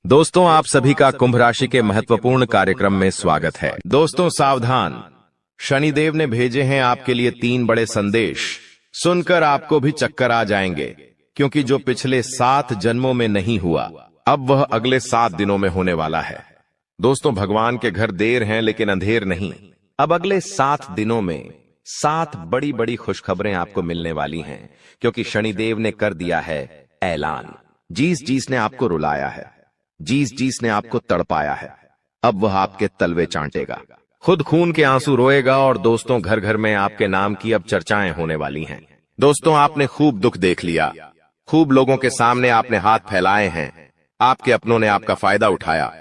दोस्तों, आप सभी का कुंभ राशि के महत्वपूर्ण कार्यक्रम में स्वागत है। दोस्तों सावधान, शनिदेव ने भेजे हैं आपके लिए 3 बड़े संदेश। सुनकर आपको भी चक्कर आ जाएंगे, क्योंकि जो पिछले 7 जन्मों में नहीं हुआ, अब वह अगले 7 दिनों में होने वाला है। दोस्तों, भगवान के घर देर हैं लेकिन अंधेर नहीं। अब अगले 7 दिनों में 7 बड़ी बड़ी खुशखबरें आपको मिलने वाली हैं, क्योंकि शनिदेव ने कर दिया है ऐलान। जिस ने आपको रुलाया है, जिस ने आपको तड़पाया है, अब वह आपके तलवे चाटेगा, खुद खून के आंसू रोएगा। और दोस्तों, घर घर में आपके नाम की अब चर्चाएं होने वाली हैं। दोस्तों, आपने खूब दुख देख लिया, खूब लोगों के सामने आपने हाथ फैलाए हैं, आपके अपनों ने आपका फायदा उठाया।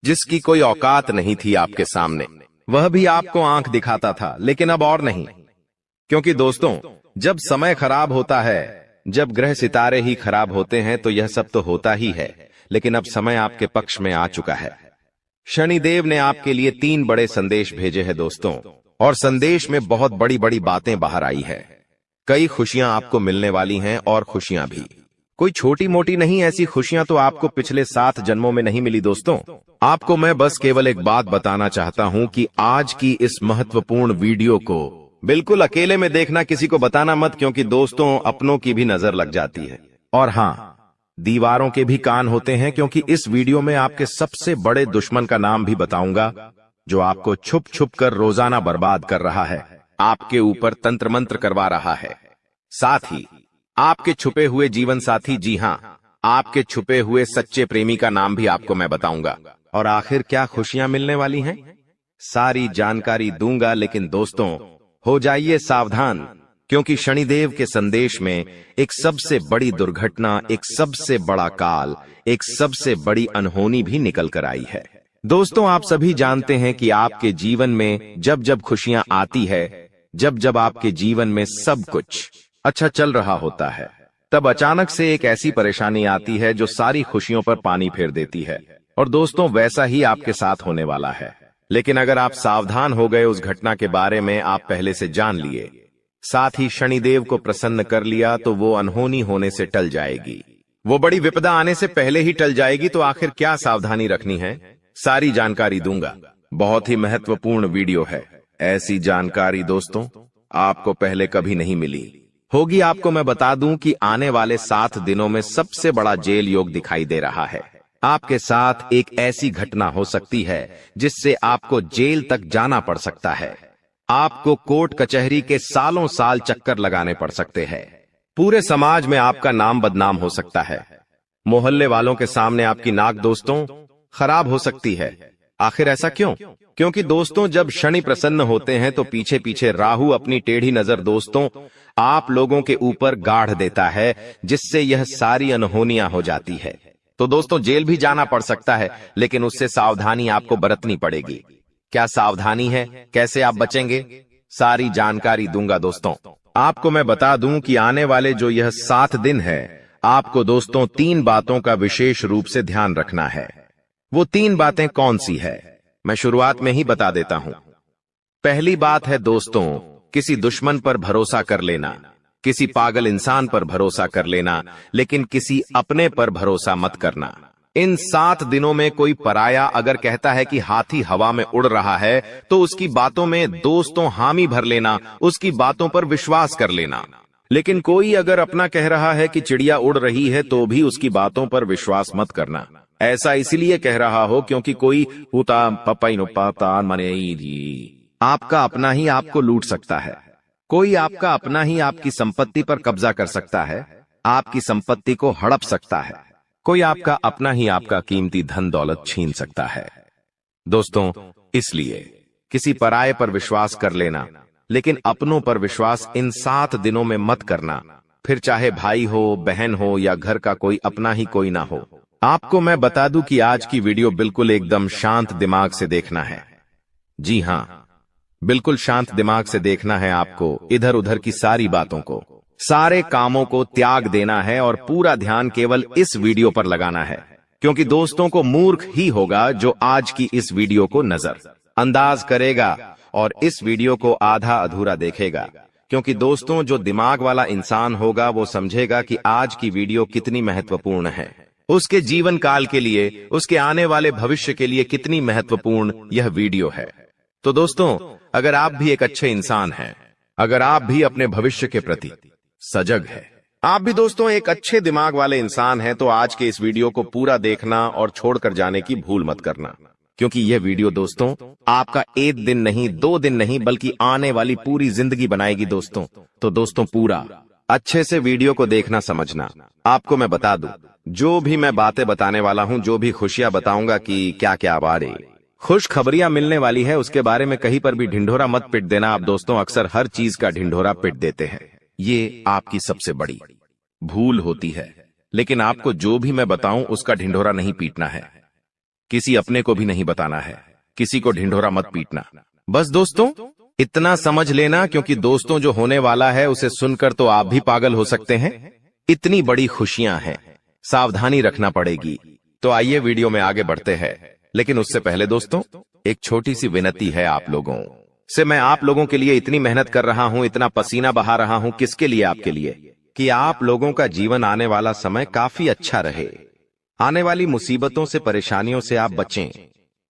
जिसकी कोई औकात नहीं थी आपके सामने, वह भी आपको आंख दिखाता था, लेकिन अब और नहीं। क्योंकि दोस्तों, जब समय खराब होता है, जब ग्रह सितारे ही खराब होते हैं, तो यह सब तो होता ही है, लेकिन अब समय आपके पक्ष में आ चुका है। शनिदेव ने आपके लिए 3 बड़े संदेश भेजे हैं दोस्तों, और संदेश में बहुत बड़ी बड़ी बातें बाहर आई है। कई खुशियां आपको मिलने वाली हैं, और खुशियां भी कोई छोटी मोटी नहीं। ऐसी खुशियां तो आपको पिछले 7 जन्मों में नहीं मिली। दोस्तों, आपको मैं बस केवल एक बात बताना चाहता हूं कि आज की इस महत्वपूर्ण वीडियो को बिल्कुल अकेले में देखना, किसी को बताना मत, क्योंकि दोस्तों अपनों की भी नजर लग जाती है। और हाँ, दीवारों के भी कान होते हैं, क्योंकि इस वीडियो में आपके सबसे बड़े दुश्मन का नाम भी बताऊंगा, जो आपको छुप छुप कर रोजाना बर्बाद कर रहा है, आपके ऊपर तंत्र मंत्र करवा रहा है। साथ ही आपके छुपे हुए जीवन साथी, जी हां, आपके छुपे हुए सच्चे प्रेमी का नाम भी आपको मैं बताऊंगा। और आखिर क्या खुशियां मिलने वाली हैं, सारी जानकारी दूंगा। लेकिन दोस्तों, हो जाइए सावधान, क्योंकि शनिदेव के संदेश में एक सबसे बड़ी दुर्घटना, एक सबसे बड़ा काल, एक सबसे बड़ी अनहोनी भी निकल कर आई है। दोस्तों, आप सभी जानते हैं कि आपके जीवन में जब जब खुशियां आती है, जब जब आपके जीवन में सब कुछ अच्छा चल रहा होता है, तब अचानक से एक ऐसी परेशानी आती है जो सारी खुशियों पर पानी फेर देती है। और दोस्तों, वैसा ही आपके साथ होने वाला है। लेकिन अगर आप सावधान हो गए, उस घटना के बारे में आप पहले से जान लिए, साथ ही शनिदेव को प्रसन्न कर लिया, तो वो अनहोनी होने से टल जाएगी, वो बड़ी विपदा आने से पहले ही टल जाएगी। तो आखिर क्या सावधानी रखनी है, सारी जानकारी दूंगा। बहुत ही महत्वपूर्ण वीडियो है। ऐसी जानकारी दोस्तों आपको पहले कभी नहीं मिली होगी। आपको मैं बता दूं कि आने वाले 7 दिनों में सबसे बड़ा जेल योग दिखाई दे रहा है। आपके साथ एक ऐसी घटना हो सकती है जिससे आपको जेल तक जाना पड़ सकता है। आपको कोर्ट कचहरी के सालों साल चक्कर लगाने पड़ सकते हैं। पूरे समाज में आपका नाम बदनाम हो सकता है। मोहल्ले वालों के सामने आपकी नाक दोस्तों खराब हो सकती है। आखिर ऐसा क्यों? क्योंकि दोस्तों, जब शनि प्रसन्न होते हैं तो पीछे पीछे राहु अपनी टेढ़ी नजर दोस्तों आप लोगों के ऊपर गाढ़ देता है, जिससे यह सारी अनहोनियां हो जाती है। तो दोस्तों, जेल भी जाना पड़ सकता है, लेकिन उससे सावधानी आपको बरतनी पड़ेगी। क्या सावधानी है, कैसे आप बचेंगे, सारी जानकारी दूंगा। दोस्तों, आपको मैं बता दूं कि आने वाले जो यह 7 दिन है, आपको दोस्तों 3 बातों का विशेष रूप से ध्यान रखना है। वो 3 बातें कौन सी है, मैं शुरुआत में ही बता देता हूं। पहली बात है दोस्तों, किसी दुश्मन पर भरोसा कर लेना, किसी पागल इंसान पर भरोसा कर लेना, लेकिन किसी अपने पर भरोसा मत करना। इन 7 दिनों में कोई पराया अगर कहता है कि हाथी हवा में उड़ रहा है, तो उसकी बातों में दोस्तों हामी भर लेना, उसकी बातों पर विश्वास कर लेना। लेकिन कोई अगर अपना कह रहा है कि चिड़िया उड़ रही है, तो भी उसकी बातों पर विश्वास मत करना। ऐसा इसलिए कह रहा हो क्योंकि कोई आपका अपना ही आपको लूट सकता है। कोई आपका अपना ही आपकी संपत्ति पर कब्जा कर सकता है, आपकी संपत्ति को हड़प सकता है। कोई आपका अपना ही आपका कीमती धन दौलत छीन सकता है। दोस्तों, इसलिए किसी पराये पर विश्वास कर लेना, लेकिन अपनों पर विश्वास इन 7 दिनों में मत करना। फिर चाहे भाई हो, बहन हो, या घर का कोई अपना ही कोई ना हो। आपको मैं बता दूं कि आज की वीडियो बिल्कुल एकदम शांत दिमाग से देखना है। जी हां, बिल्कुल शांत दिमाग से देखना है आपको। इधर उधर की सारी बातों को, सारे कामों को त्याग देना है और पूरा ध्यान केवल इस वीडियो पर लगाना है। क्योंकि दोस्तों को मूर्ख ही होगा जो आज की इस वीडियो को नजर अंदाज करेगा और इस वीडियो को आधा अधूरा देखेगा। क्योंकि दोस्तों, जो दिमाग वाला इंसान होगा वो समझेगा कि आज की वीडियो कितनी महत्वपूर्ण है। उसके जीवन काल के लिए, उसके आने वाले भविष्य के लिए कितनी महत्वपूर्ण यह वीडियो है। तो दोस्तों, अगर आप भी एक अच्छे इंसान हैं, अगर आप भी अपने भविष्य के प्रति सजग हैं, आप भी दोस्तों एक अच्छे दिमाग वाले इंसान हैं, तो आज के इस वीडियो को पूरा देखना और छोड़कर जाने की भूल मत करना, क्योंकि यह वीडियो दोस्तों आपका एक दिन नहीं, 2 दिन नहीं, बल्कि आने वाली पूरी जिंदगी बनाएगी दोस्तों। तो दोस्तों पूरा अच्छे से वीडियो को देखना, समझना। आपको मैं बता दूं, जो भी मैं बातें बताने वाला हूं, जो भी खुशियां बताऊंगा कि क्या क्या बारे खुश खबरियां मिलने वाली है, उसके बारे में कहीं पर भी ढिंढोरा मत पिट देना। आप दोस्तों अक्सर हर चीज का ढिंढोरा पिट देते हैं, ये आपकी सबसे बड़ी भूल होती है। लेकिन आपको जो भी मैं बताऊं उसका ढिंढोरा नहीं पीटना है, किसी अपने को भी नहीं बताना है, किसी को ढिंढोरा मत पीटना। बस दोस्तों इतना समझ लेना, क्योंकि दोस्तों जो होने वाला है उसे सुनकर तो आप भी पागल हो सकते हैं। इतनी बड़ी खुशियां हैं, सावधानी रखना पड़ेगी। तो आइए वीडियो में आगे बढ़ते हैं, लेकिन उससे पहले दोस्तों एक छोटी सी विनती है आप लोगों से। मैं आप लोगों के लिए इतनी मेहनत कर रहा हूं, इतना पसीना बहा रहा हूं, किसके लिए? आपके लिए, कि आप लोगों का जीवन आने वाला समय काफी अच्छा रहे, आने वाली मुसीबतों से, परेशानियों से आप बचें।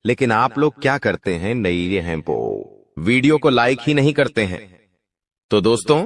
लेकिन आप लोग क्या करते हैं? नई हैं वीडियो को लाइक ही नहीं करते हैं। तो दोस्तों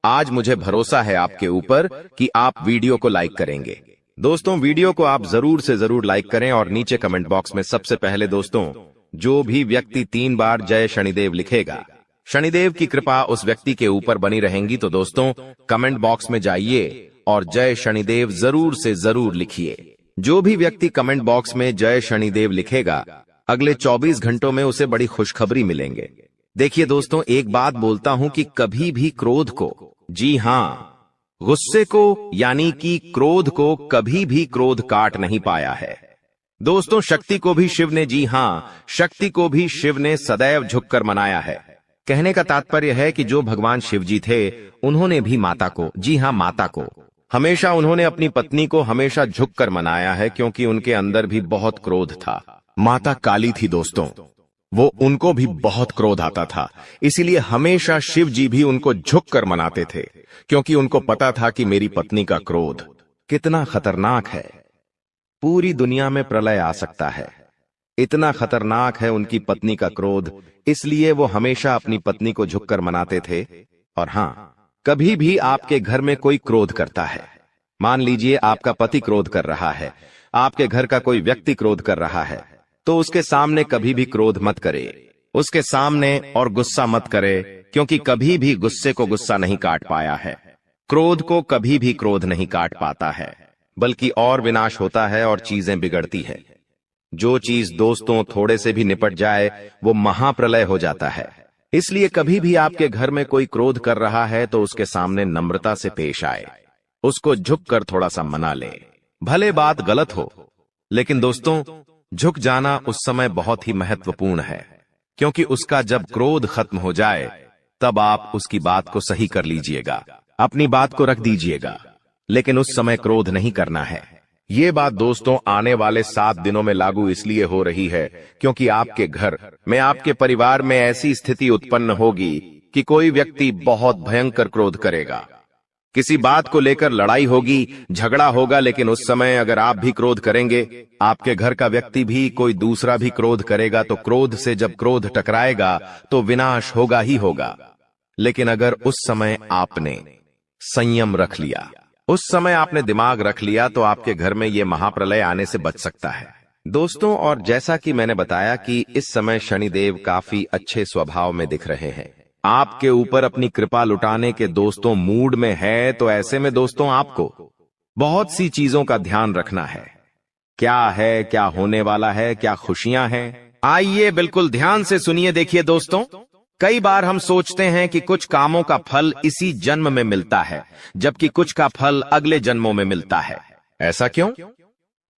आज मुझे भरोसा है आपके ऊपर कि आप वीडियो को लाइक करेंगे। दोस्तों वीडियो को आप जरूर से जरूर लाइक करें और नीचे कमेंट बॉक्स में सबसे पहले दोस्तों जो भी व्यक्ति 3 बार जय शनिदेव लिखेगा, शनिदेव की कृपा उस व्यक्ति के ऊपर बनी रहेंगी। तो दोस्तों कमेंट बॉक्स में जाइए और जय शनिदेव जरूर से जरूर लिखिए। जो भी व्यक्ति कमेंट बॉक्स में जय शनिदेव लिखेगा, अगले 24 घंटों में उसे बड़ी खुशखबरी मिलेंगे। देखिए दोस्तों, एक बात बोलता हूं कि कभी भी क्रोध को, जी हां गुस्से को, यानी कि क्रोध को कभी भी क्रोध काट नहीं पाया है। दोस्तों शक्ति को भी शिव ने, जी हां शक्ति को भी शिव ने सदैव झुककर मनाया है। कहने का तात्पर्य है कि जो भगवान शिव जी थे, उन्होंने भी माता को, जी हां माता को, हमेशा उन्होंने अपनी पत्नी को हमेशा झुककर मनाया है, क्योंकि उनके अंदर भी बहुत क्रोध था। माता काली थी दोस्तों, वो उनको भी बहुत क्रोध आता था, इसीलिए हमेशा शिव जी भी उनको झुककर मनाते थे, क्योंकि उनको पता था कि मेरी पत्नी का क्रोध कितना खतरनाक है, पूरी दुनिया में प्रलय आ सकता है, इतना खतरनाक है उनकी पत्नी का क्रोध। इसलिए वो हमेशा अपनी पत्नी को झुककर मनाते थे। और हां, कभी भी आपके घर में कोई क्रोध करता है, मान लीजिए आपका पति क्रोध कर रहा है, आपके घर का कोई व्यक्ति क्रोध कर रहा है, तो उसके सामने कभी भी क्रोध मत करे, उसके सामने और गुस्सा मत करे, क्योंकि कभी भी गुस्से को गुस्सा नहीं काट पाया है, क्रोध को कभी भी क्रोध नहीं काट पाता है, बल्कि और विनाश होता है और चीजें बिगड़ती है। जो चीज दोस्तों थोड़े से भी निपट जाए वो महाप्रलय हो जाता है। इसलिए कभी भी आपके घर में कोई क्रोध कर रहा है तो उसके सामने नम्रता से पेश आए, उसको झुककर थोड़ा सा मना ले। भले बात गलत हो, लेकिन दोस्तों झुक जाना उस समय बहुत ही महत्वपूर्ण है, क्योंकि उसका जब क्रोध खत्म हो जाए तब आप उसकी बात को सही कर लीजिएगा, अपनी बात को रख दीजिएगा, लेकिन उस समय क्रोध नहीं करना है। ये बात दोस्तों आने वाले 7 दिनों में लागू इसलिए हो रही है क्योंकि आपके घर में, आपके परिवार में ऐसी स्थिति उत्पन्न होगी कि कोई व्यक्ति बहुत भयंकर क्रोध करेगा, किसी बात को लेकर लड़ाई होगी, झगड़ा होगा। लेकिन उस समय अगर आप भी क्रोध करेंगे, आपके घर का व्यक्ति भी, कोई दूसरा भी क्रोध करेगा, तो क्रोध से जब क्रोध टकराएगा तो विनाश होगा ही होगा। लेकिन अगर उस समय आपने संयम रख लिया, उस समय आपने दिमाग रख लिया, तो आपके घर में यह महाप्रलय आने से बच सकता है दोस्तों। और जैसा कि मैंने बताया कि इस समय शनिदेव काफी अच्छे स्वभाव में दिख रहे हैं, आपके ऊपर अपनी कृपा लुटाने के दोस्तों मूड में है। तो ऐसे में दोस्तों आपको बहुत सी चीजों का ध्यान रखना है। क्या है, क्या होने वाला है, क्या खुशियां हैं, आइए बिल्कुल ध्यान से सुनिए। देखिए दोस्तों, कई बार हम सोचते हैं कि कुछ कामों का फल इसी जन्म में मिलता है, जबकि कुछ का फल अगले जन्मों में मिलता है। ऐसा क्यों?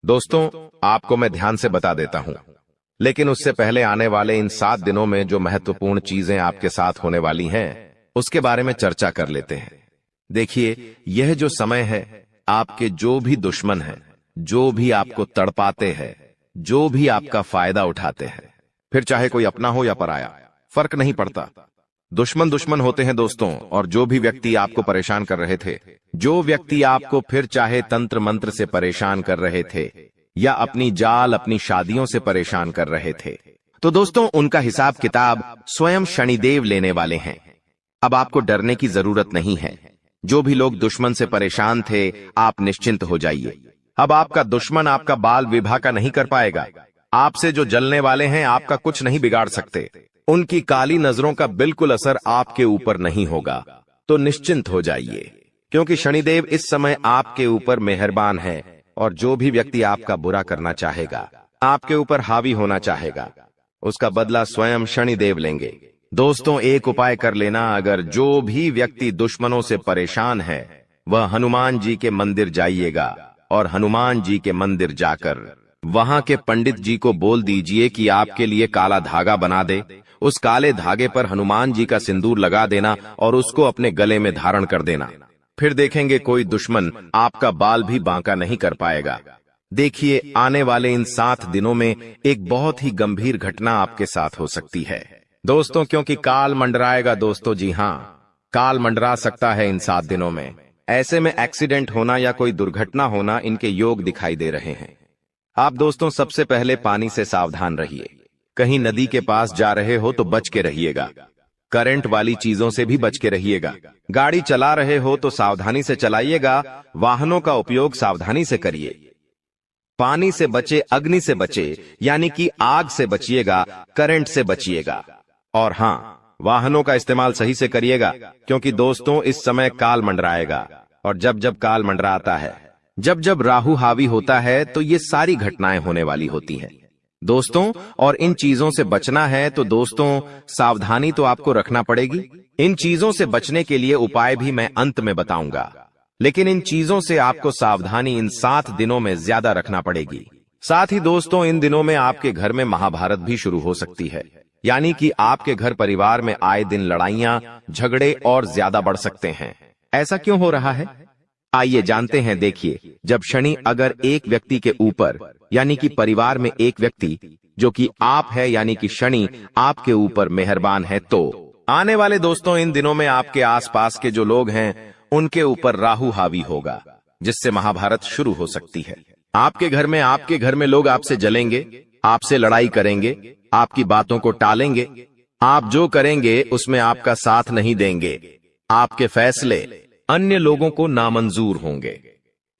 दोस्तों आपको मैं ध्यान से बता देता हूं, लेकिन उससे पहले आने वाले इन 7 दिनों में जो महत्वपूर्ण चीजें आपके साथ होने वाली हैं, उसके बारे में चर्चा कर लेते हैं। देखिए, यह जो समय है, आपके जो भी दुश्मन हैं, जो भी आपको तड़पाते हैं, जो भी आपका फायदा उठाते हैं, फिर चाहे कोई अपना हो या पराया, फर्क नहीं पड़ता, दुश्मन दुश्मन होते हैं दोस्तों, और जो भी व्यक्ति आपको परेशान कर रहे थे, जो व्यक्ति आपको फिर चाहे तंत्र मंत्र से परेशान कर रहे थे या अपनी जाल अपनी शादियों से परेशान कर रहे थे, तो दोस्तों उनका हिसाब किताब स्वयं शनिदेव लेने वाले हैं। अब आपको डरने की जरूरत नहीं है। जो भी लोग दुश्मन से परेशान थे, आप निश्चिंत हो जाइए। अब आपका दुश्मन आपका बाल विवाह का नहीं कर पाएगा। आपसे जो जलने वाले हैं आपका कुछ नहीं बिगाड़ सकते। उनकी काली नजरों का बिल्कुल असर आपके ऊपर नहीं होगा। तो निश्चिंत हो जाइए, क्योंकि शनिदेव इस समय आपके ऊपर मेहरबान है, और जो भी व्यक्ति आपका बुरा करना चाहेगा, आपके ऊपर हावी होना चाहेगा, उसका बदला स्वयं शनिदेव लेंगे। दोस्तों एक उपाय कर लेना, अगर जो भी व्यक्ति दुश्मनों से परेशान है वह हनुमान जी के मंदिर जाइएगा, और हनुमान जी के मंदिर जाकर वहां के पंडित जी को बोल दीजिए कि आपके लिए काला धागा बना दे। उस काले धागे पर हनुमान जी का सिंदूर लगा देना और उसको अपने गले में धारण कर देना। फिर देखेंगे कोई दुश्मन आपका बाल भी बांका नहीं कर पाएगा। देखिए आने वाले इन 7 दिनों में एक बहुत ही गंभीर घटना आपके साथ हो सकती है दोस्तों, क्योंकि काल मंडराएगा दोस्तों। जी हां, काल मंडरा सकता है इन 7 दिनों में। ऐसे में एक्सीडेंट होना या कोई दुर्घटना होना इनके योग दिखाई दे रहे हैं। आप दोस्तों सबसे पहले पानी से सावधान रहिए। कहीं नदी के पास जा रहे हो तो बच के रहिएगा। करंट वाली चीजों से भी बच के रहिएगा। गाड़ी चला रहे हो तो सावधानी से चलाइएगा। वाहनों का उपयोग सावधानी से करिए। पानी से बचे, अग्नि से बचे, यानी कि आग से बचिएगा, करंट से बचिएगा। और हां, वाहनों का इस्तेमाल सही से करिएगा, क्योंकि दोस्तों इस समय काल मंडराएगा। और जब जब काल मंडराता है, जब जब राहु हावी होता है, तो ये सारी घटनाएं होने वाली होती हैं दोस्तों। और इन चीजों से बचना है तो दोस्तों सावधानी तो आपको रखना पड़ेगी। इन चीजों से बचने के लिए उपाय भी मैं अंत में बताऊंगा, लेकिन इन चीजों से आपको सावधानी इन 7 दिनों में ज्यादा रखना पड़ेगी। साथ ही दोस्तों इन दिनों में आपके घर में महाभारत भी शुरू हो सकती है, यानी कि आपके घर परिवार में आए दिन लड़ाइयां झगड़े और ज्यादा बढ़ सकते हैं। ऐसा क्यों हो रहा है, आइए जानते हैं। देखिए, जब शनि अगर एक व्यक्ति के ऊपर, यानी कि परिवार में एक व्यक्ति जो कि आप है, यानी कि शनि आपके ऊपर मेहरबान है, तो आने वाले दोस्तों इन दिनों में आपके आसपास के जो लोग हैं उनके ऊपर राहु हावी होगा, जिससे महाभारत शुरू हो सकती है। आपके घर में लोग आपसे जलेंगे, आपसे लड़ाई करेंगे, आपकी बातों को टालेंगे। आप जो करेंगे उसमें आपका साथ नहीं देंगे। आपके फैसले अन्य लोगों को नामंजूर होंगे।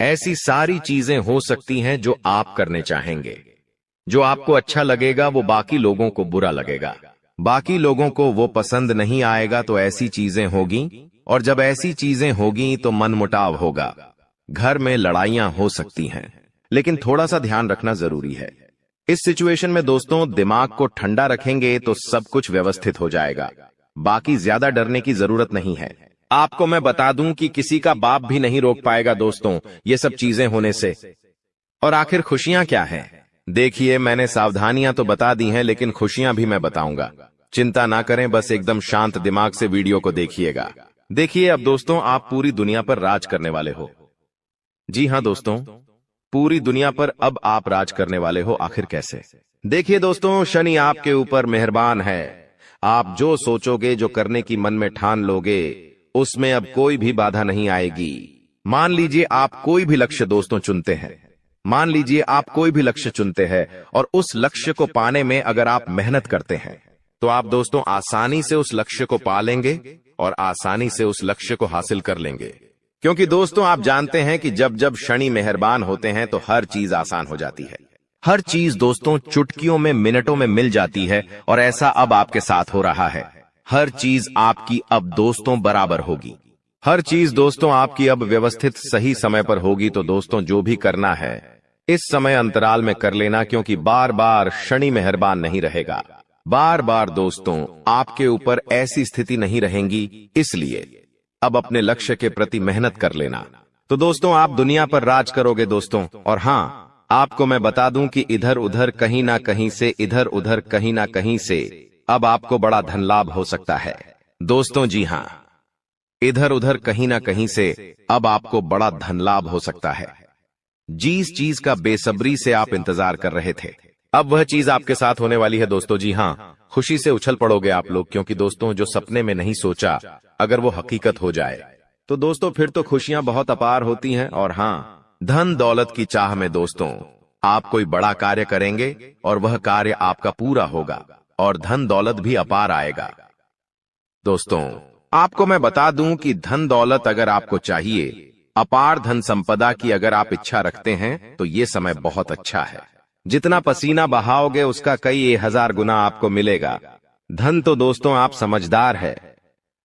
ऐसी सारी चीजें हो सकती हैं जो आप करने चाहेंगे। जो आपको अच्छा लगेगा वो बाकी लोगों को बुरा लगेगा, बाकी लोगों को वो पसंद नहीं आएगा। तो ऐसी चीजें होगी, और जब ऐसी चीजें होगी तो मनमुटाव होगा, घर में लड़ाइयां हो सकती हैं। लेकिन थोड़ा सा ध्यान रखना जरूरी है। इस सिचुएशन में दोस्तों दिमाग को ठंडा रखेंगे तो सब कुछ व्यवस्थित हो जाएगा। बाकी ज्यादा डरने की जरूरत नहीं है। आपको मैं बता दूं कि किसी का बाप भी नहीं रोक पाएगा दोस्तों ये सब चीजें होने से। और आखिर खुशियां क्या हैं? देखिए, मैंने सावधानियां तो बता दी हैं, लेकिन खुशियां भी मैं बताऊंगा। चिंता ना करें, बस एकदम शांत दिमाग से वीडियो को देखिएगा। देखिए, अब दोस्तों आप पूरी दुनिया पर राज करने वाले हो। जी हां दोस्तों, पूरी दुनिया पर अब आप राज करने वाले हो। आखिर कैसे? देखिए दोस्तों, शनि आपके ऊपर मेहरबान है। आप जो सोचोगे, जो करने की मन में ठान लोगे, उसमें अब कोई भी बाधा नहीं आएगी। मान लीजिए आप कोई भी लक्ष्य दोस्तों चुनते हैं, मान लीजिए आप कोई भी लक्ष्य चुनते हैं, और उस लक्ष्य को पाने में अगर आप मेहनत करते हैं तो आप दोस्तों आसानी से उस लक्ष्य को पा लेंगे और आसानी से उस लक्ष्य को हासिल कर लेंगे। क्योंकि दोस्तों आप जानते हैं कि जब जब शनि मेहरबान होते हैं तो हर चीज आसान हो जाती है। हर चीज दोस्तों चुटकियों में, मिनटों में मिल जाती है, और ऐसा अब आपके साथ हो रहा है। हर चीज आपकी अब दोस्तों बराबर होगी। हर चीज दोस्तों आपकी अब व्यवस्थित सही समय पर होगी। तो दोस्तों जो भी करना है इस समय अंतराल में कर लेना, क्योंकि बार बार शनि मेहरबान नहीं रहेगा। बार बार दोस्तों आपके ऊपर ऐसी स्थिति नहीं रहेंगी, इसलिए अब अपने लक्ष्य के प्रति मेहनत कर लेना। तो दोस्तों आप दुनिया पर राज करोगे दोस्तों। और हां, आपको मैं बता दूं कि इधर उधर कहीं ना कहीं से, इधर उधर कहीं ना कहीं से अब आपको बड़ा धन लाभ हो सकता है दोस्तों। जी हां, इधर उधर कहीं ना कहीं से अब आपको बड़ा धन लाभ हो सकता है। जिस चीज का बेसब्री से आप इंतजार कर रहे थे, अब वह चीज आपके साथ होने वाली है दोस्तों। जी हां, खुशी से उछल पड़ोगे आप लोग, क्योंकि दोस्तों जो सपने में नहीं सोचा अगर वो हकीकत हो जाए तो दोस्तों फिर तो खुशियां बहुत अपार होती हैं। और हाँ, धन दौलत की चाह में दोस्तों आप कोई बड़ा कार्य करेंगे और वह कार्य आपका पूरा होगा और धन दौलत भी अपार आएगा। दोस्तों आपको मैं बता दूं कि धन दौलत अगर आपको चाहिए, अपार धन संपदा की अगर आप इच्छा रखते हैं तो ये समय बहुत अच्छा है। जितना पसीना बहाओगे उसका कई 1000 गुना आपको मिलेगा। धन तो दोस्तों आप समझदार है,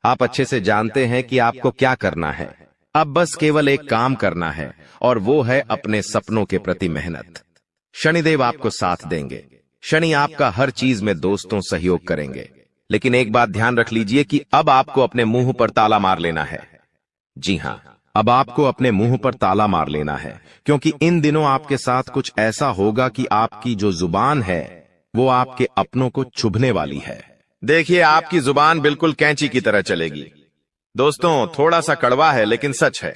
आप अच्छे से जानते हैं कि आपको क्या करना है। अब बस केवल एक काम करना है और वो है अपने सपनों के प्रति मेहनत। शनिदेव आपको साथ देंगे। शनि आपका हर चीज में दोस्तों सहयोग करेंगे। लेकिन एक बात ध्यान रख लीजिए कि अब आपको अपने मुंह पर ताला मार लेना है। जी हां, अब आपको अपने मुंह पर ताला मार लेना है, क्योंकि इन दिनों आपके साथ कुछ ऐसा होगा कि आपकी जो जुबान है वो आपके अपनों को चुभने वाली है। देखिए आपकी जुबान बिल्कुल कैंची की तरह चलेगी। दोस्तों थोड़ा सा कड़वा है लेकिन सच है,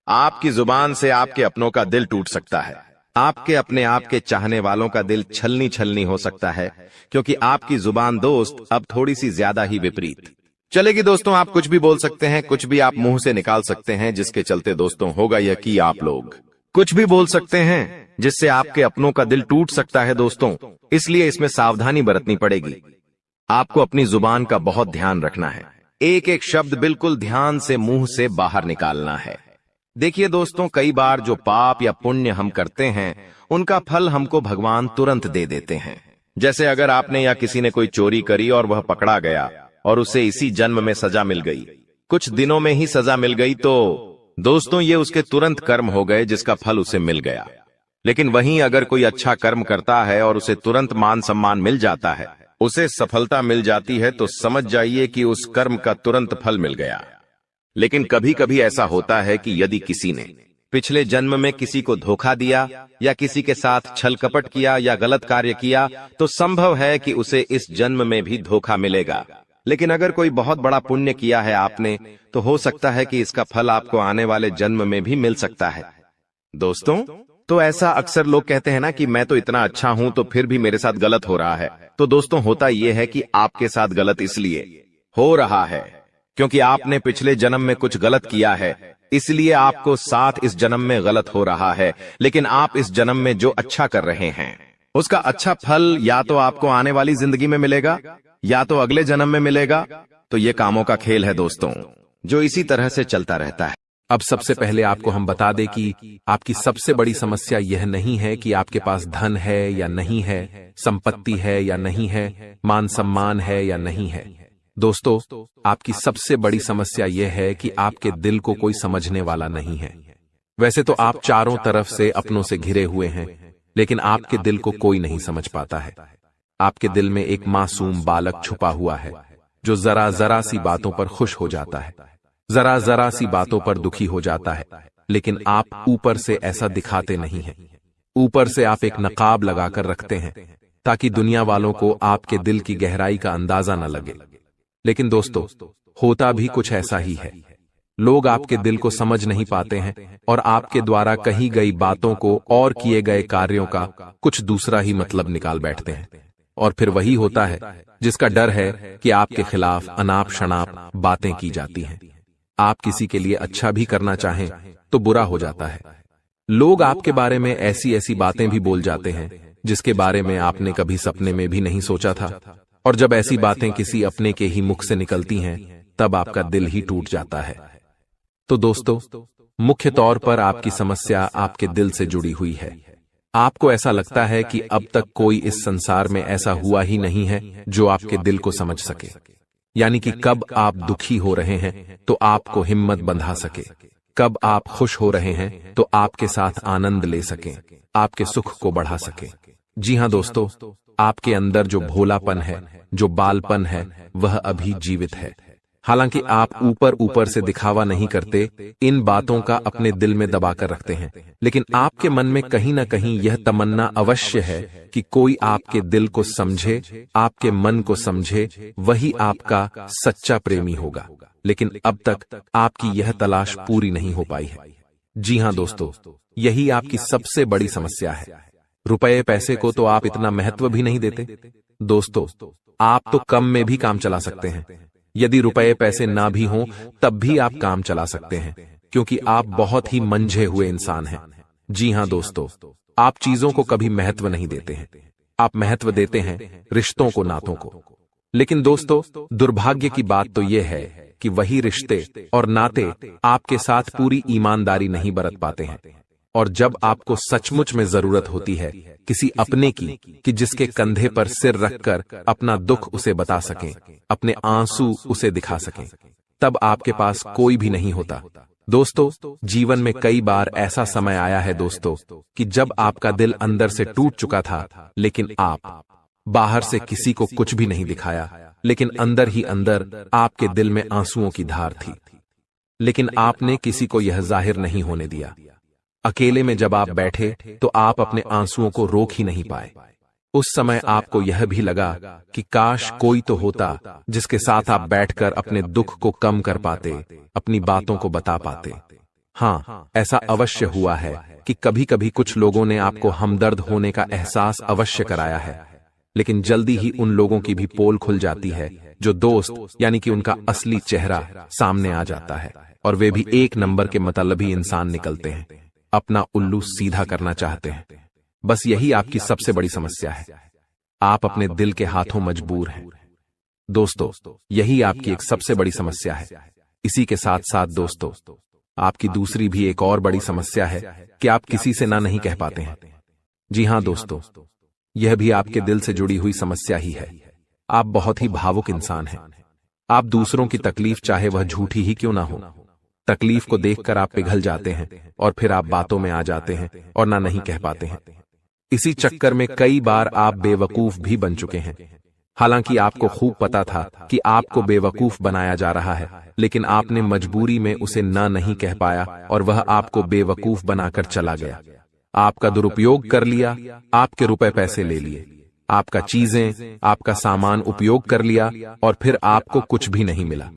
आपकी जुबान से आपके अपनों का दिल टूट सकता है। आपके अपने आप के चाहने वालों का दिल छलनी छलनी हो सकता है, क्योंकि आपकी जुबान दोस्त अब थोड़ी सी ज्यादा ही विपरीत चलेगी। दोस्तों आप कुछ भी बोल सकते हैं, कुछ भी आप मुंह से निकाल सकते हैं, जिसके चलते दोस्तों होगा यह कि आप लोग कुछ भी बोल सकते हैं जिससे आपके अपनों का दिल टूट सकता है दोस्तों। इसलिए इसमें सावधानी बरतनी पड़ेगी। आपको अपनी जुबान का बहुत ध्यान रखना है। एक एक शब्द बिल्कुल ध्यान से मुंह से बाहर निकालना है। देखिए दोस्तों, कई बार जो पाप या पुण्य हम करते हैं उनका फल हमको भगवान तुरंत दे देते हैं। जैसे अगर आपने या किसी ने कोई चोरी करी और वह पकड़ा गया और उसे इसी जन्म में सजा मिल गई, कुछ दिनों में ही सजा मिल गई, तो दोस्तों ये उसके तुरंत कर्म हो गए जिसका फल उसे मिल गया। लेकिन वहीं अगर कोई अच्छा कर्म करता है और उसे तुरंत मान सम्मान मिल जाता है, उसे सफलता मिल जाती है, तो समझ जाइए कि उस कर्म का तुरंत फल मिल गया। लेकिन कभी कभी ऐसा होता है कि यदि किसी ने पिछले जन्म में किसी को धोखा दिया या किसी के साथ छल कपट किया या गलत कार्य किया, तो संभव है कि उसे इस जन्म में भी धोखा मिलेगा। लेकिन अगर कोई बहुत बड़ा पुण्य किया है आपने, तो हो सकता है कि इसका फल आपको आने वाले जन्म में भी मिल सकता है। दोस्तों तो ऐसा अक्सर लोग कहते हैं ना कि मैं तो इतना अच्छा हूं तो फिर भी मेरे साथ गलत हो रहा है। तो दोस्तों होता यह है कि आपके साथ गलत इसलिए हो रहा है क्योंकि आपने पिछले जन्म में कुछ गलत किया है, इसलिए आपको साथ इस जन्म में गलत हो रहा है। लेकिन आप इस जन्म में जो अच्छा कर रहे हैं उसका अच्छा फल या तो आपको आने वाली जिंदगी में मिलेगा या तो अगले जन्म में मिलेगा। तो ये कामों का खेल है दोस्तों, जो इसी तरह से चलता रहता है। अब सबसे पहले आपको हम बता दें कि आपकी सबसे बड़ी समस्या यह नहीं है कि आपके पास धन है या नहीं है, संपत्ति है या नहीं है, मान सम्मान है या नहीं है। दोस्तों आपकी सबसे बड़ी समस्या यह है कि आपके दिल को कोई समझने वाला नहीं है। वैसे तो आप चारों तरफ से अपनों से घिरे हुए हैं, लेकिन आपके दिल को कोई नहीं समझ पाता है। आपके दिल में एक मासूम बालक छुपा हुआ है जो जरा जरा सी बातों पर खुश हो जाता है, जरा जरा सी बातों पर दुखी हो जाता है। लेकिन आप ऊपर से ऐसा दिखाते नहीं हैं। ऊपर से आप एक नकाब लगाकर रखते हैं ताकि दुनिया वालों को आपके दिल की गहराई का अंदाजा न लगे। लेकिन दोस्तों होता भी कुछ ऐसा ही है। लोग आपके दिल को समझ नहीं पाते हैं और आपके द्वारा कही गई बातों को और किए गए कार्यों का कुछ दूसरा ही मतलब निकाल बैठते हैं। और फिर वही होता है जिसका डर है कि आपके खिलाफ अनाप शनाप बातें की जाती हैं। आप किसी के लिए अच्छा भी करना चाहें तो बुरा हो जाता है। लोग आपके बारे में ऐसी ऐसी बातें भी बोल जाते हैं जिसके बारे में आपने कभी सपने में भी नहीं सोचा था। और जब ऐसी बातें किसी अपने के ही मुख से निकलती हैं, तब आपका दिल ही टूट जाता है। तो दोस्तों मुख्य तौर पर आपकी समस्या आपके दिल से जुड़ी हुई है। आपको ऐसा लगता है कि अब तक कोई इस संसार में ऐसा हुआ ही नहीं है जो आपके दिल को समझ सके। यानी कि कब आप दुखी हो रहे हैं तो आपको हिम्मत बंधा सके, कब आप खुश हो रहे हैं तो आपके साथ आनंद ले सके, आपके सुख को बढ़ा सके। जी हां दोस्तों, आपके अंदर जो भोलापन है, जो बालपन है, वह अभी जीवित है। हालांकि आप ऊपर ऊपर से दिखावा नहीं करते, इन बातों का अपने दिल में दबाकर रखते हैं, लेकिन आपके मन में कहीं ना कहीं यह तमन्ना अवश्य है कि कोई आपके दिल को समझे, आपके मन को समझे, वही आपका सच्चा प्रेमी होगा। लेकिन अब तक आपकी यह तलाश पूरी नहीं हो पाई है। जी हां दोस्तों, यही आपकी सबसे बड़ी समस्या है। रुपए पैसे को तो आप इतना महत्व भी नहीं देते। दोस्तों, आप तो कम में भी काम चला सकते हैं। यदि रुपए पैसे ना भी हों तब भी आप काम चला सकते हैं, क्योंकि आप बहुत ही मंझे हुए इंसान हैं। जी हां दोस्तों, आप चीजों को कभी महत्व नहीं देते हैं, आप महत्व देते हैं रिश्तों को, नातों को। लेकिन दोस्तों, दुर्भाग्य की बात तो यह है कि वही रिश्ते और नाते आपके साथ पूरी ईमानदारी नहीं बरत पाते हैं। और जब आपको सचमुच में जरूरत होती है किसी अपने की, कि जिसके कंधे पर सिर रखकर अपना दुख उसे बता सकें, अपने आंसू उसे दिखा सकें, तब आपके पास कोई भी नहीं होता। दोस्तों, जीवन में कई बार ऐसा समय आया है दोस्तों कि जब आपका दिल अंदर से टूट चुका था, लेकिन आप बाहर से किसी को कुछ भी नहीं दिखाया, लेकिन अंदर ही अंदर आपके दिल में आंसुओं की धार थी। लेकिन आपने किसी को यह जाहिर नहीं होने दिया। अकेले में जब आप बैठे तो आप अपने आंसुओं को रोक ही नहीं पाए। उस समय आपको यह भी लगा कि काश कोई तो होता जिसके साथ आप बैठकर अपने दुख को कम कर पाते, अपनी बातों को बता पाते। हाँ, ऐसा अवश्य हुआ है कि कभी कभी कुछ लोगों ने आपको हमदर्द होने का एहसास अवश्य कराया है, लेकिन जल्दी ही उन लोगों की भी पोल खुल जाती है जो दोस्त यानी कि उनका असली चेहरा सामने आ जाता है, और वे भी एक नंबर के मतलबी इंसान निकलते हैं, अपना उल्लू सीधा करना चाहते हैं। बस यही आपकी सबसे बड़ी समस्या है, आप अपने दिल के हाथों मजबूर हैं। दोस्तों, यही आपकी एक सबसे बड़ी समस्या है। इसी के साथ साथ दोस्तों, आपकी दूसरी भी एक और बड़ी समस्या है कि आप किसी से ना नहीं कह पाते हैं। जी हां दोस्तों, यह भी आपके दिल से जुड़ी हुई समस्या ही है। आप बहुत ही भावुक इंसान हैं। आप दूसरों की तकलीफ चाहे वह झूठी ही क्यों ना हो, तकलीफ को देखकर आप पिघल जाते हैं और फिर आप बातों में आ जाते हैं और ना नहीं कह पाते हैं। इसी चक्कर में कई बार आप बेवकूफ भी बन चुके हैं। हालांकि आपको खूब पता था कि आपको बेवकूफ बनाया जा रहा है, लेकिन आपने मजबूरी में उसे ना नहीं कह पाया और वह आपको बेवकूफ बनाकर चला गया। आपका दुरुपयोग कर लिया, आपके रुपए पैसे ले लिए, आपका चीजें, आपका सामान उपयोग कर लिया और फिर आपको कुछ भी नहीं मिला।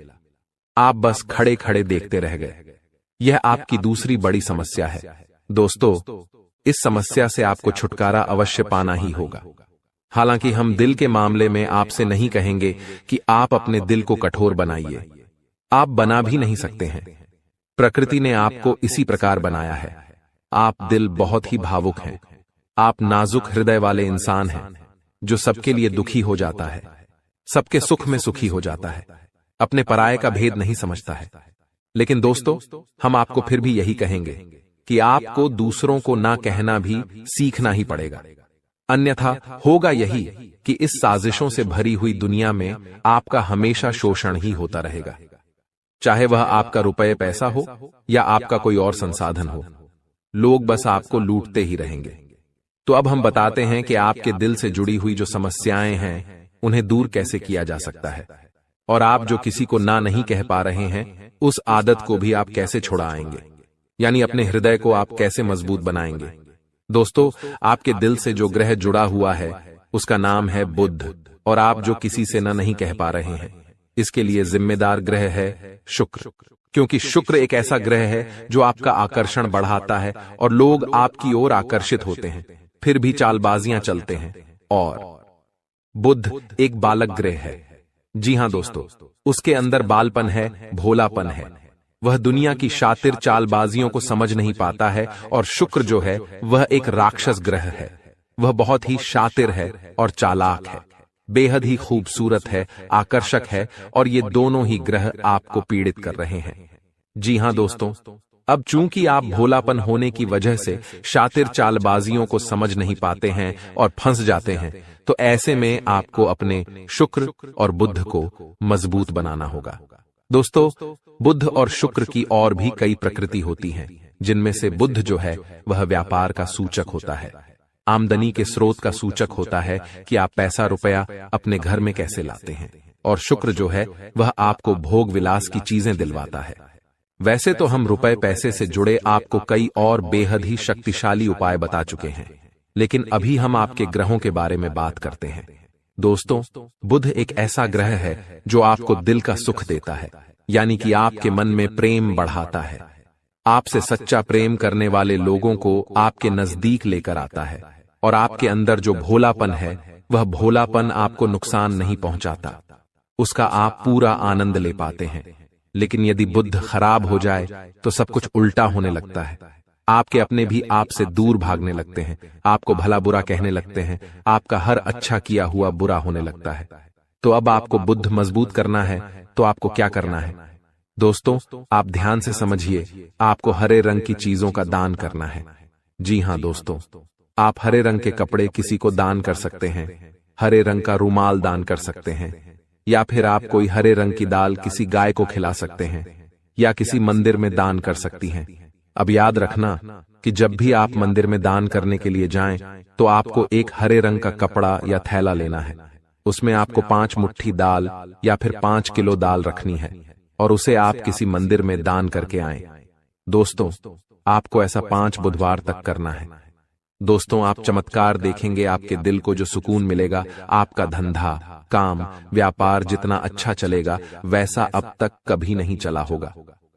आप बस खड़े खड़े देखते रह गए। यह आपकी दूसरी बड़ी समस्या है। दोस्तों, इस समस्या से आपको छुटकारा अवश्य पाना ही होगा। हालांकि हम दिल के मामले में आपसे नहीं कहेंगे कि आप अपने दिल को कठोर बनाइए, आप बना भी नहीं सकते हैं। प्रकृति ने आपको इसी प्रकार बनाया है। आप दिल बहुत ही भावुक हैं, आप नाजुक हृदय वाले इंसान हैं जो सबके लिए दुखी हो जाता है, सबके सुख में सुखी हो जाता है, अपने पराये का भेद नहीं समझता है। लेकिन दोस्तों, हम आपको फिर भी यही कहेंगे कि आपको दूसरों को ना कहना भी सीखना ही पड़ेगा, अन्यथा होगा यही कि इस साजिशों से भरी हुई दुनिया में आपका हमेशा शोषण ही होता रहेगा, चाहे वह आपका रुपये पैसा हो या आपका कोई और संसाधन हो। लोग बस आपको लूटते ही रहेंगे। तो अब हम बताते हैं कि आपके दिल से जुड़ी हुई जो समस्याएं हैं उन्हें दूर कैसे किया जा सकता है, और आप जो किसी को ना नहीं कह पा रहे हैं उस आदत को भी आप कैसे छुड़ाएंगे, यानी अपने हृदय को आप कैसे मजबूत बनाएंगे। दोस्तों, आपके दिल से जो ग्रह जुड़ा हुआ है उसका नाम है बुध, और आप जो किसी से ना नहीं कह पा रहे हैं इसके लिए जिम्मेदार ग्रह है शुक्र, क्योंकि शुक्र एक ऐसा ग्रह है जो आपका आकर्षण बढ़ाता है और लोग आपकी ओर आकर्षित होते हैं, फिर भी चालबाजियां चलते हैं। और बुध एक बालक ग्रह है। जी हां दोस्तों, उसके अंदर बालपन है, भोलापन है। वह दुनिया की शातिर चालबाजियों को समझ नहीं पाता है, और शुक्र जो है वह एक राक्षस ग्रह है। वह बहुत ही शातिर है और चालाक है, बेहद ही खूबसूरत है, आकर्षक है, और ये दोनों ही ग्रह आपको पीड़ित कर रहे हैं। जी हां दोस्तों, अब चूंकि आप भोलापन होने की वजह से शातिर चालबाजियों को समझ नहीं पाते हैं और फंस जाते हैं, तो ऐसे में आपको अपने शुक्र और बुध को मजबूत बनाना होगा। दोस्तों, बुध और शुक्र की और भी कई प्रकृति होती हैं, जिनमें से बुध जो है वह व्यापार का सूचक होता है, आमदनी के स्रोत का सूचक होता है कि आप पैसा रुपया अपने घर में कैसे लाते हैं, और शुक्र जो है वह आपको भोग विलास की चीजें दिलवाता है। वैसे तो हम रुपए पैसे से जुड़े आपको कई और बेहद ही शक्तिशाली उपाय बता चुके हैं, लेकिन अभी हम आपके ग्रहों के बारे में बात करते हैं। दोस्तों, बुध एक ऐसा ग्रह है जो आपको दिल का सुख देता है, यानी कि आपके मन में प्रेम बढ़ाता है, आपसे सच्चा प्रेम करने वाले लोगों को आपके नजदीक लेकर आता है, और आपके अंदर जो भोलापन है वह भोलापन आपको नुकसान नहीं पहुंचाता, उसका आप पूरा आनंद ले पाते हैं। लेकिन यदि बुद्ध खराब हो जाए तो सब कुछ उल्टा होने लगता है। आपके अपने भी आपसे दूर भागने लगते हैं, आपको भला बुरा कहने लगते हैं, आपका हर अच्छा किया हुआ बुरा होने लगता है। तो अब आपको बुद्ध मजबूत करना है तो आपको क्या करना है? दोस्तों, आप ध्यान से समझिए, आपको हरे रंग की चीजों का दान करना है। जी हां दोस्तों, आप हरे रंग के कपड़े किसी को दान कर सकते हैं, हरे रंग का रुमाल दान कर सकते हैं, या फिर आप कोई हरे रंग की दाल किसी गाय को खिला सकते हैं, या किसी मंदिर में दान कर सकती हैं। अब याद रखना कि जब भी आप मंदिर में दान करने के लिए जाएं, तो आपको एक हरे रंग का कपड़ा या थैला लेना है। उसमें आपको 5 मुट्ठी दाल या फिर 5 किलो दाल रखनी है और उसे आप किसी मंदिर में दान करके आएं। दोस्तों, आपको ऐसा 5 बुधवार तक करना है। दोस्तों, आप चमत्कार देखेंगे, आपके दिल को जो सुकून मिलेगा, आपका धंधा, काम, व्यापार जितना अच्छा चलेगा वैसा अब तक कभी नहीं चला होगा।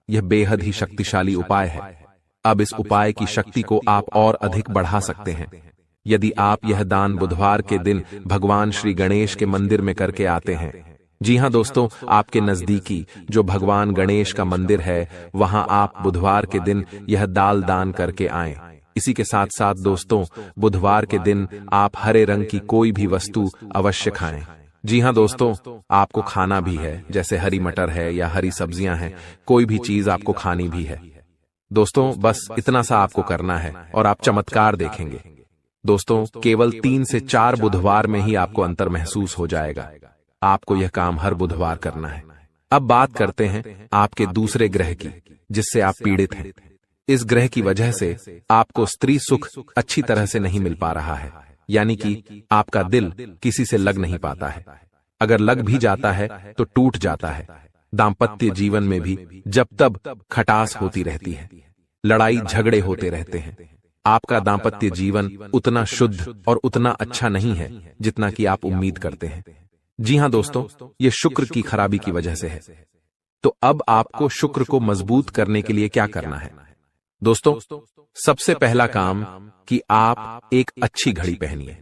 यह बेहद ही शक्तिशाली उपाय है। अब इस उपाय की शक्ति को आप और अधिक बढ़ा सकते हैं यदि आप यह दान बुधवार के दिन भगवान श्री गणेश के मंदिर में करके आते हैं। जी हां दोस्तों, आपके नजदीकी जो भगवान गणेश का मंदिर है वहां आप बुधवार के दिन यह दाल दान करके आएं। इसी के साथ साथ दोस्तों, बुधवार के दिन आप हरे रंग की कोई भी वस्तु अवश्य खाएं। जी हां दोस्तों, आपको खाना भी है, जैसे हरी मटर है या हरी सब्जियां हैं, कोई भी चीज आपको खानी भी है। दोस्तों, बस इतना सा आपको करना है और आप चमत्कार देखेंगे। दोस्तों, केवल 3 से 4 बुधवार में ही आपको अंतर महसूस हो जाएगा। आपको यह काम हर बुधवार करना है। अब बात करते हैं आपके दूसरे ग्रह की, जिससे आप पीड़ित हैं। इस ग्रह की वजह से आपको स्त्री सुख अच्छी तरह से नहीं मिल पा रहा है, यानी कि आपका दिल किसी से लग नहीं पाता है। अगर लग भी जाता है तो टूट जाता है। दाम्पत्य जीवन में भी जब तब खटास होती रहती है, लड़ाई झगड़े होते रहते हैं। आपका दाम्पत्य जीवन उतना शुद्ध और उतना अच्छा नहीं है जितना कि आप उम्मीद करते हैं। जी हां दोस्तों, ये शुक्र की खराबी की वजह से है। तो अब आपको शुक्र को मजबूत करने के लिए क्या करना है? दोस्तों, सबसे पहला काम कि आप एक अच्छी घड़ी पहनिए।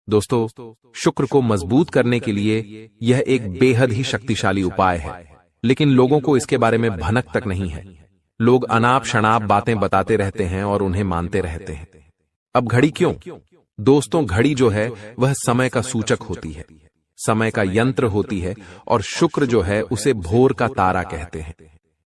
दोस्तों, शुक्र को मजबूत करने के लिए यह एक बेहद ही शक्तिशाली उपाय है, लेकिन लोगों को इसके बारे में भनक तक नहीं है। लोग अनाप शनाप बातें बताते रहते हैं और उन्हें मानते रहते हैं। अब घड़ी क्यों? दोस्तों, घड़ी जो है वह समय का सूचक होती है, समय का यंत्र होती है, और शुक्र जो है उसे भोर का तारा कहते हैं।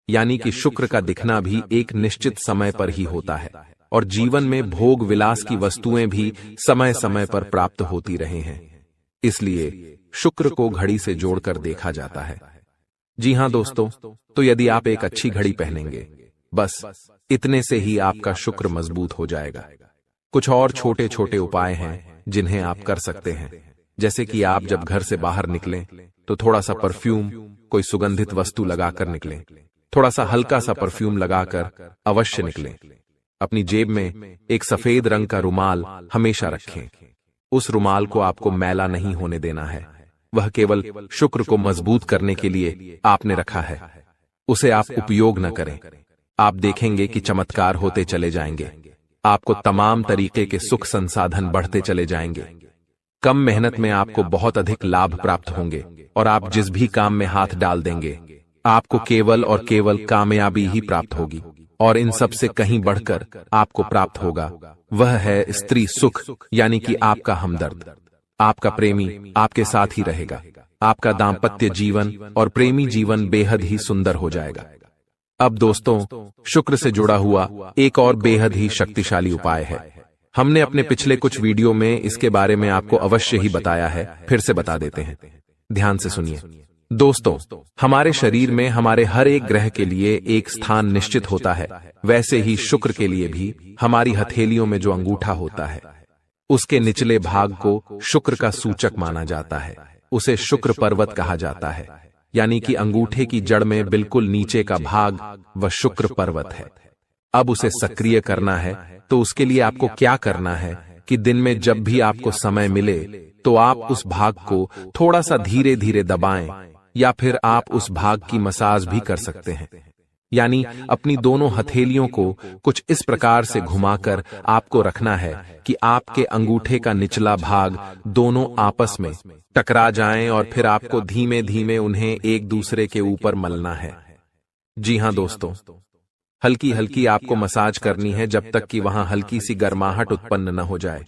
यानी कि शुक्र का दिखना भी एक निश्चित समय पर ही होता है, और जीवन में भोग विलास की वस्तुएं भी समय समय पर प्राप्त होती रहे हैं। इसलिए शुक्र को घड़ी से जोड़कर देखा जाता है। जी हां दोस्तों, तो यदि आप एक अच्छी घड़ी पहनेंगे, बस इतने से ही आपका शुक्र मजबूत हो जाएगा। कुछ और छोटे छोटे उपाय हैं जिन्हें आप कर सकते हैं, जैसे कि आप जब घर से बाहर निकलें तो थोड़ा सा परफ्यूम, कोई सुगंधित वस्तु लगाकर निकलें। थोड़ा सा हल्का सा परफ्यूम लगाकर अवश्य निकलें। अपनी जेब में एक सफेद रंग का रुमाल हमेशा रखें। उस रुमाल को आपको मैला नहीं होने देना है, वह केवल शुक्र को मजबूत करने के लिए आपने रखा है। उसे आप उपयोग न करें। आप देखेंगे कि चमत्कार होते चले जाएंगे। आपको तमाम तरीके के सुख संसाधन बढ़ते चले जाएंगे। कम मेहनत में आपको बहुत अधिक लाभ प्राप्त होंगे, और आप जिस भी काम में हाथ डाल देंगे आपको केवल और केवल कामयाबी ही प्राप्त होगी। और इन सब से कहीं बढ़कर आपको प्राप्त होगा वह है स्त्री सुख, यानी कि आपका हमदर्द। आपका प्रेमी आपके साथ ही रहेगा। आपका दाम्पत्य जीवन और प्रेमी जीवन बेहद ही सुंदर हो जाएगा। अब दोस्तों, शुक्र से जुड़ा हुआ एक और बेहद ही शक्तिशाली उपाय है। हमने अपने पिछले कुछ वीडियो में इसके बारे में आपको अवश्य ही बताया है, फिर से बता देते हैं। ध्यान से सुनिए। दोस्तों, हमारे शरीर में हमारे हर एक ग्रह के लिए एक स्थान निश्चित होता है। वैसे ही शुक्र के लिए भी हमारी हथेलियों में जो अंगूठा होता है उसके निचले भाग को शुक्र का सूचक माना जाता है। उसे शुक्र पर्वत कहा जाता है, यानी कि अंगूठे की जड़ में बिल्कुल नीचे का भाग वह शुक्र पर्वत है। अब उसे सक्रिय करना है तो उसके लिए आपको क्या करना है कि दिन में जब भी आपको समय मिले तो आप उस भाग को थोड़ा सा धीरे धीरे दबाएं, या फिर आप उस भाग की मसाज भी कर सकते हैं। यानी अपनी दोनों हथेलियों को कुछ इस प्रकार से घुमाकर आपको रखना है कि आपके अंगूठे का निचला भाग दोनों आपस में टकरा जाएं और फिर आपको धीमे धीमे उन्हें एक दूसरे के ऊपर मलना है। जी हां दोस्तों, हल्की हल्की आपको मसाज करनी है जब तक कि वहां हल्की सी गर्माहट उत्पन्न न हो जाए।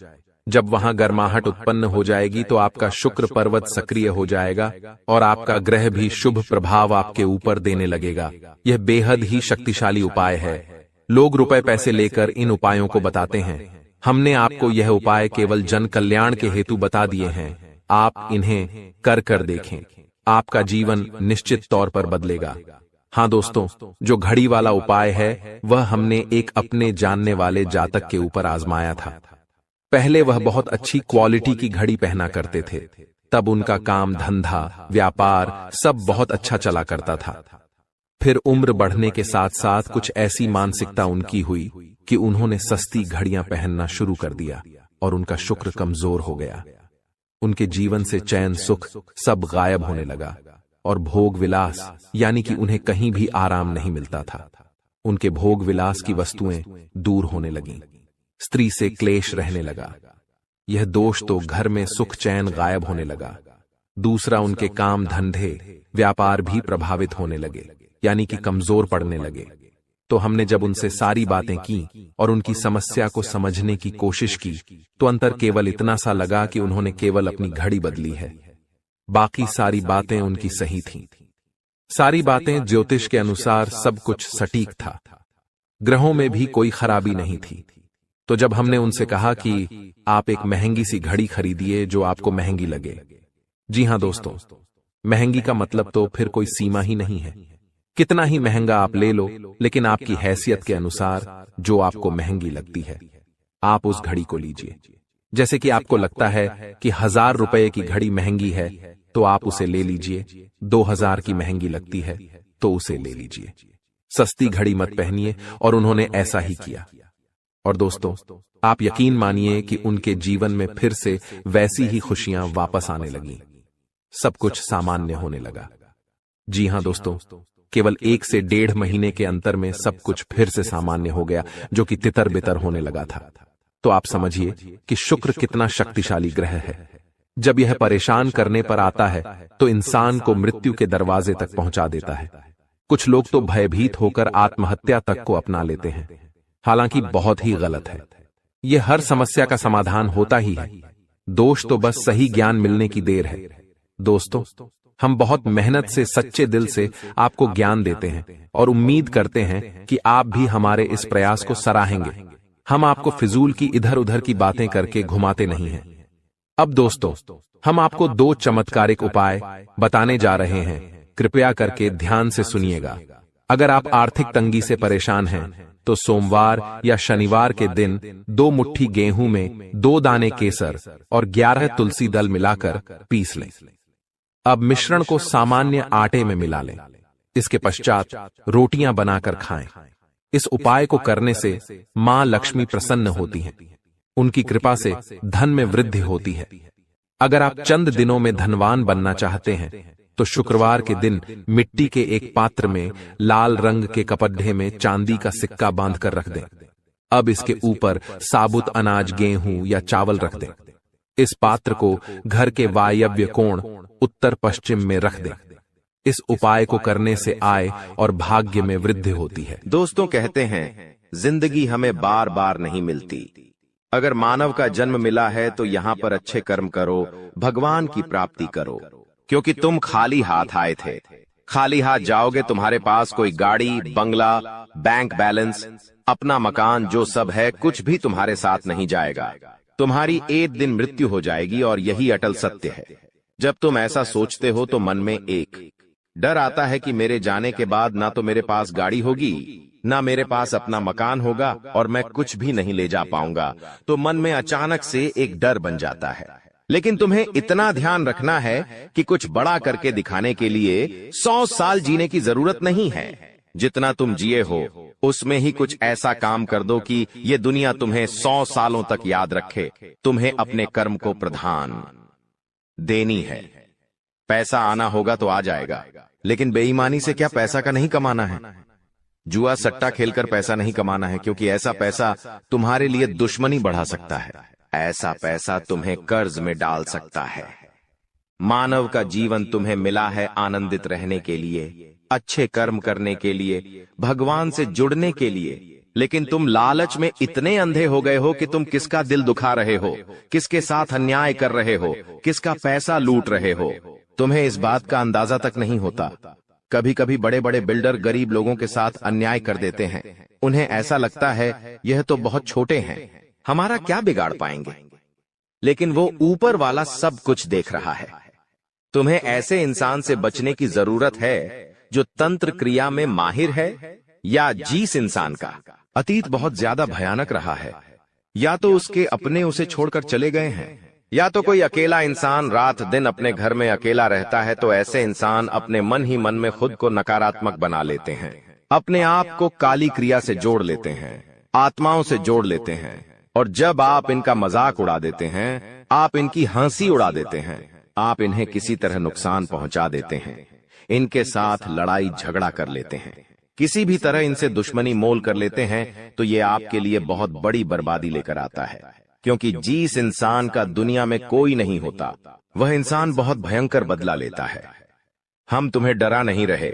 जब वहां गर्माहट उत्पन्न हो जाएगी तो आपका शुक्र पर्वत सक्रिय हो जाएगा और आपका ग्रह भी शुभ प्रभाव आपके ऊपर देने लगेगा। यह बेहद ही शक्तिशाली उपाय है। लोग रुपए पैसे लेकर इन उपायों को बताते हैं। हमने आपको यह उपाय केवल जन कल्याण के हेतु बता दिए हैं। आप इन्हें कर देखें, आपका जीवन निश्चित तौर पर बदलेगा। हाँ दोस्तों, जो घड़ी वाला उपाय है वह हमने एक अपने जानने वाले जातक के ऊपर आजमाया था। पहले वह बहुत अच्छी क्वालिटी की घड़ी पहना करते थे, तब उनका काम धंधा व्यापार सब बहुत अच्छा चला करता था। फिर उम्र बढ़ने के साथ साथ कुछ ऐसी मानसिकता उनकी हुई कि उन्होंने सस्ती घड़ियां पहनना शुरू कर दिया और उनका शुक्र कमजोर हो गया। उनके जीवन से चैन सुख सब गायब होने लगा और भोग विलास यानी कि उन्हें कहीं भी आराम नहीं मिलता था। उनके भोग विलास की वस्तुएं दूर होने लगीं। स्त्री से क्लेश रहने लगा। यह दोष तो घर में सुख चैन गायब होने लगा। दूसरा, उनके काम धंधे व्यापार भी प्रभावित होने लगे, यानी कि कमजोर पड़ने लगे। तो हमने जब उनसे सारी बातें की और उनकी समस्या को समझने की कोशिश की तो अंतर केवल इतना सा लगा कि उन्होंने केवल अपनी घड़ी बदली है, बाकी सारी बातें उनकी सही थीं। सारी बातें ज्योतिष के अनुसार सब कुछ सटीक था। ग्रहों में भी कोई खराबी नहीं थी। तो जब हमने उनसे कहा कि आप एक महंगी सी घड़ी खरीदिए जो आपको महंगी लगे। जी हां दोस्तों, महंगी का मतलब तो फिर कोई सीमा ही नहीं है। कितना ही महंगा आप ले लो, लेकिन आपकी हैसियत के अनुसार जो आपको महंगी लगती है आप उस घड़ी को लीजिए। जैसे कि आपको लगता है कि 1000 रुपए की घड़ी महंगी है तो आप उसे ले लीजिए। 2000 की महंगी लगती है तो उसे ले लीजिए। सस्ती घड़ी मत पहनिए, और उन्होंने ऐसा ही किया। और दोस्तों, आप यकीन मानिए कि उनके जीवन में फिर से वैसी ही खुशियां वापस आने लगीं। सब कुछ सामान्य होने लगा। जी हां दोस्तों, केवल 1 से 1.5 महीने के अंतर में सब कुछ फिर से सामान्य हो गया, जो कि तितर बितर होने लगा था। तो आप समझिए कि शुक्र कितना शक्तिशाली ग्रह है। जब यह परेशान करने पर आता है तो इंसान को मृत्यु के दरवाजे तक पहुंचा देता है। कुछ लोग तो भयभीत होकर आत्महत्या तक को अपना लेते हैं, हालांकि बहुत ही गलत है। यह हर समस्या का समाधान होता ही है। दोष तो बस सही ज्ञान मिलने की देर है। दोस्तों, हम बहुत मेहनत से सच्चे दिल से आपको ज्ञान देते हैं और उम्मीद करते हैं कि आप भी हमारे इस प्रयास को सराहेंगे। हम आपको फिजूल की इधर उधर की बातें करके घुमाते नहीं हैं। अब दोस्तों, हम आपको 2 चमत्कारिक उपाय बताने जा रहे हैं। कृपया करके ध्यान से सुनिएगा। अगर आप आर्थिक तंगी से परेशान हैं तो सोमवार या शनिवार के दिन 2 मुट्ठी गेहूं में 2 दाने केसर और 11 तुलसी दल मिलाकर पीस लें। अब मिश्रण को सामान्य आटे में मिला लें। इसके पश्चात रोटियां बनाकर खाएं। इस उपाय को करने से मां लक्ष्मी प्रसन्न होती हैं। उनकी कृपा से धन में वृद्धि होती है। अगर आप चंद दिनों में धनवान बनना चाहते हैं तो शुक्रवार के दिन मिट्टी के एक पात्र में लाल रंग के कपड्ढे में चांदी का सिक्का बांधकर रख दें। अब इसके ऊपर साबुत अनाज, गेहूं या चावल रख दें। इस पात्र को घर के वायव्य कोण उत्तर पश्चिम में रख दें। इस उपाय को करने से आय और भाग्य में वृद्धि होती है। दोस्तों, कहते हैं जिंदगी हमें बार बार नहीं मिलती। अगर मानव का जन्म मिला है तो यहाँ पर अच्छे कर्म करो, भगवान की प्राप्ति करो, क्योंकि तुम खाली हाथ आए थे। खाली हाथ जाओगे, तुम्हारे पास कोई गाड़ी, बंगला, बैंक बैलेंस, अपना मकान, जो सब है कुछ भी तुम्हारे साथ नहीं जाएगा। तुम्हारी एक दिन मृत्यु हो जाएगी और यही अटल सत्य है। जब तुम ऐसा सोचते हो तो मन में एक डर आता है कि मेरे जाने के बाद ना तो मेरे पास गाड़ी होगी, ना मेरे पास अपना मकान होगा और मैं कुछ भी नहीं ले जा पाऊंगा। तो मन में अचानक से एक डर बन जाता है। लेकिन तुम्हें इतना ध्यान रखना है कि कुछ बड़ा करके दिखाने के लिए 100 साल जीने की जरूरत नहीं है। जितना तुम जिए हो उसमें ही कुछ ऐसा काम कर दो कि ये दुनिया तुम्हें 100 सालों तक याद रखे। तुम्हें अपने कर्म को प्रधान देनी है। पैसा आना होगा तो आ जाएगा, लेकिन बेईमानी से क्या पैसा का नहीं कमाना है। जुआ सट्टा खेलकर पैसा नहीं कमाना है, क्योंकि ऐसा पैसा तुम्हारे लिए दुश्मनी बढ़ा सकता है। ऐसा पैसा तुम्हें कर्ज में डाल सकता है। मानव का जीवन तुम्हें मिला है आनंदित रहने के लिए, अच्छे कर्म करने के लिए, भगवान से जुड़ने के लिए, लेकिन तुम लालच में इतने अंधे हो गए हो कि तुम किसका दिल दुखा रहे हो, किसके साथ अन्याय कर रहे हो, किसका पैसा लूट रहे हो। तुम्हें इस बात का अंदाजा तक नहीं होता। कभी कभी बड़े बड़े बिल्डर गरीब लोगों के साथ अन्याय कर देते हैं। उन्हें ऐसा लगता है यह तो बहुत छोटे हैं, हमारा क्या बिगाड़ पाएंगे, लेकिन वो ऊपर वाला सब कुछ देख रहा है। तुम्हें ऐसे इंसान से बचने की जरूरत है जो तंत्र क्रिया में माहिर है, या जिस इंसान का अतीत बहुत ज्यादा भयानक रहा है, या तो उसके अपने उसे छोड़कर चले गए हैं, या तो कोई अकेला इंसान रात दिन अपने घर में अकेला रहता है। तो ऐसे इंसान अपने मन ही मन में खुद को नकारात्मक बना लेते हैं, अपने आप को काली क्रिया से जोड़ लेते हैं, आत्माओं से जोड़ लेते हैं। और जब आप इनका मजाक उड़ा देते हैं, आप इनकी हंसी उड़ा देते हैं, आप इन्हें किसी तरह नुकसान पहुंचा देते हैं, इनके साथ लड़ाई झगड़ा कर लेते हैं, किसी भी तरह इनसे दुश्मनी मोल कर लेते हैं, तो ये आपके लिए बहुत बड़ी बर्बादी लेकर आता है। क्योंकि जिस इंसान का दुनिया में कोई नहीं होता, वह इंसान बहुत भयंकर बदला लेता है। हम तुम्हें डरा नहीं रहे,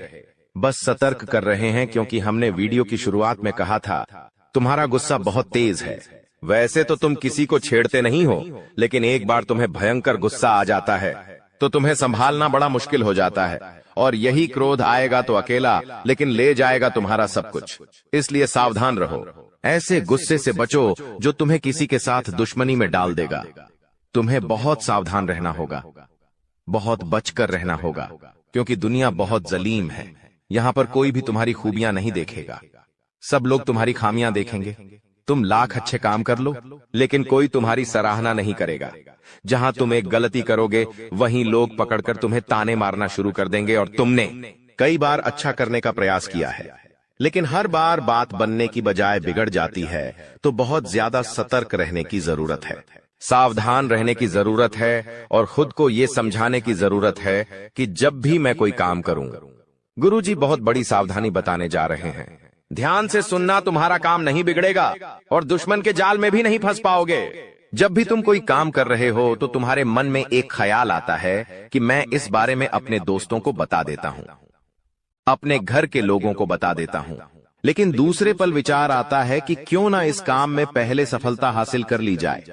बस सतर्क कर रहे हैं, क्योंकि हमने वीडियो की शुरुआत में कहा था तुम्हारा गुस्सा बहुत तेज है। वैसे तो तुम किसी को छेड़ते नहीं हो, लेकिन एक बार तुम्हें भयंकर गुस्सा आ जाता है तो तुम्हें संभालना बड़ा मुश्किल हो जाता है। और यही क्रोध आएगा तो अकेला, लेकिन ले जाएगा तुम्हारा सब कुछ। इसलिए सावधान रहो, ऐसे गुस्से से बचो जो तुम्हें किसी के साथ दुश्मनी में डाल देगा। तुम्हें बहुत सावधान रहना होगा, बहुत बचकर रहना होगा, क्योंकि दुनिया बहुत जलीम है। यहाँ पर कोई भी तुम्हारी खूबियां नहीं देखेगा, सब लोग तुम्हारी खामियां देखेंगे। तुम लाख अच्छे काम कर लो, लेकिन कोई तुम्हारी सराहना नहीं करेगा। जहां तुम एक गलती करोगे, वहीं लोग पकड़कर तुम्हें ताने मारना शुरू कर देंगे। और तुमने कई बार अच्छा करने का प्रयास किया है, लेकिन हर बार बात बनने की बजाय बिगड़ जाती है। तो बहुत ज्यादा सतर्क रहने की जरूरत है, सावधान रहने की जरूरत है, और खुद को ये समझाने की जरूरत है कि जब भी मैं कोई काम करूं, गुरुजी बहुत बड़ी सावधानी बताने जा रहे हैं। ध्यान से सुनना, तुम्हारा काम नहीं बिगड़ेगा और दुश्मन के जाल में भी नहीं फंस पाओगे। जब भी तुम कोई काम कर रहे हो तो तुम्हारे मन में एक ख्याल आता है कि मैं इस बारे में अपने दोस्तों को बता देता हूं, अपने घर के लोगों को बता देता हूं। लेकिन दूसरे पल विचार आता है कि क्यों ना इस काम में पहले सफलता हासिल कर ली जाए,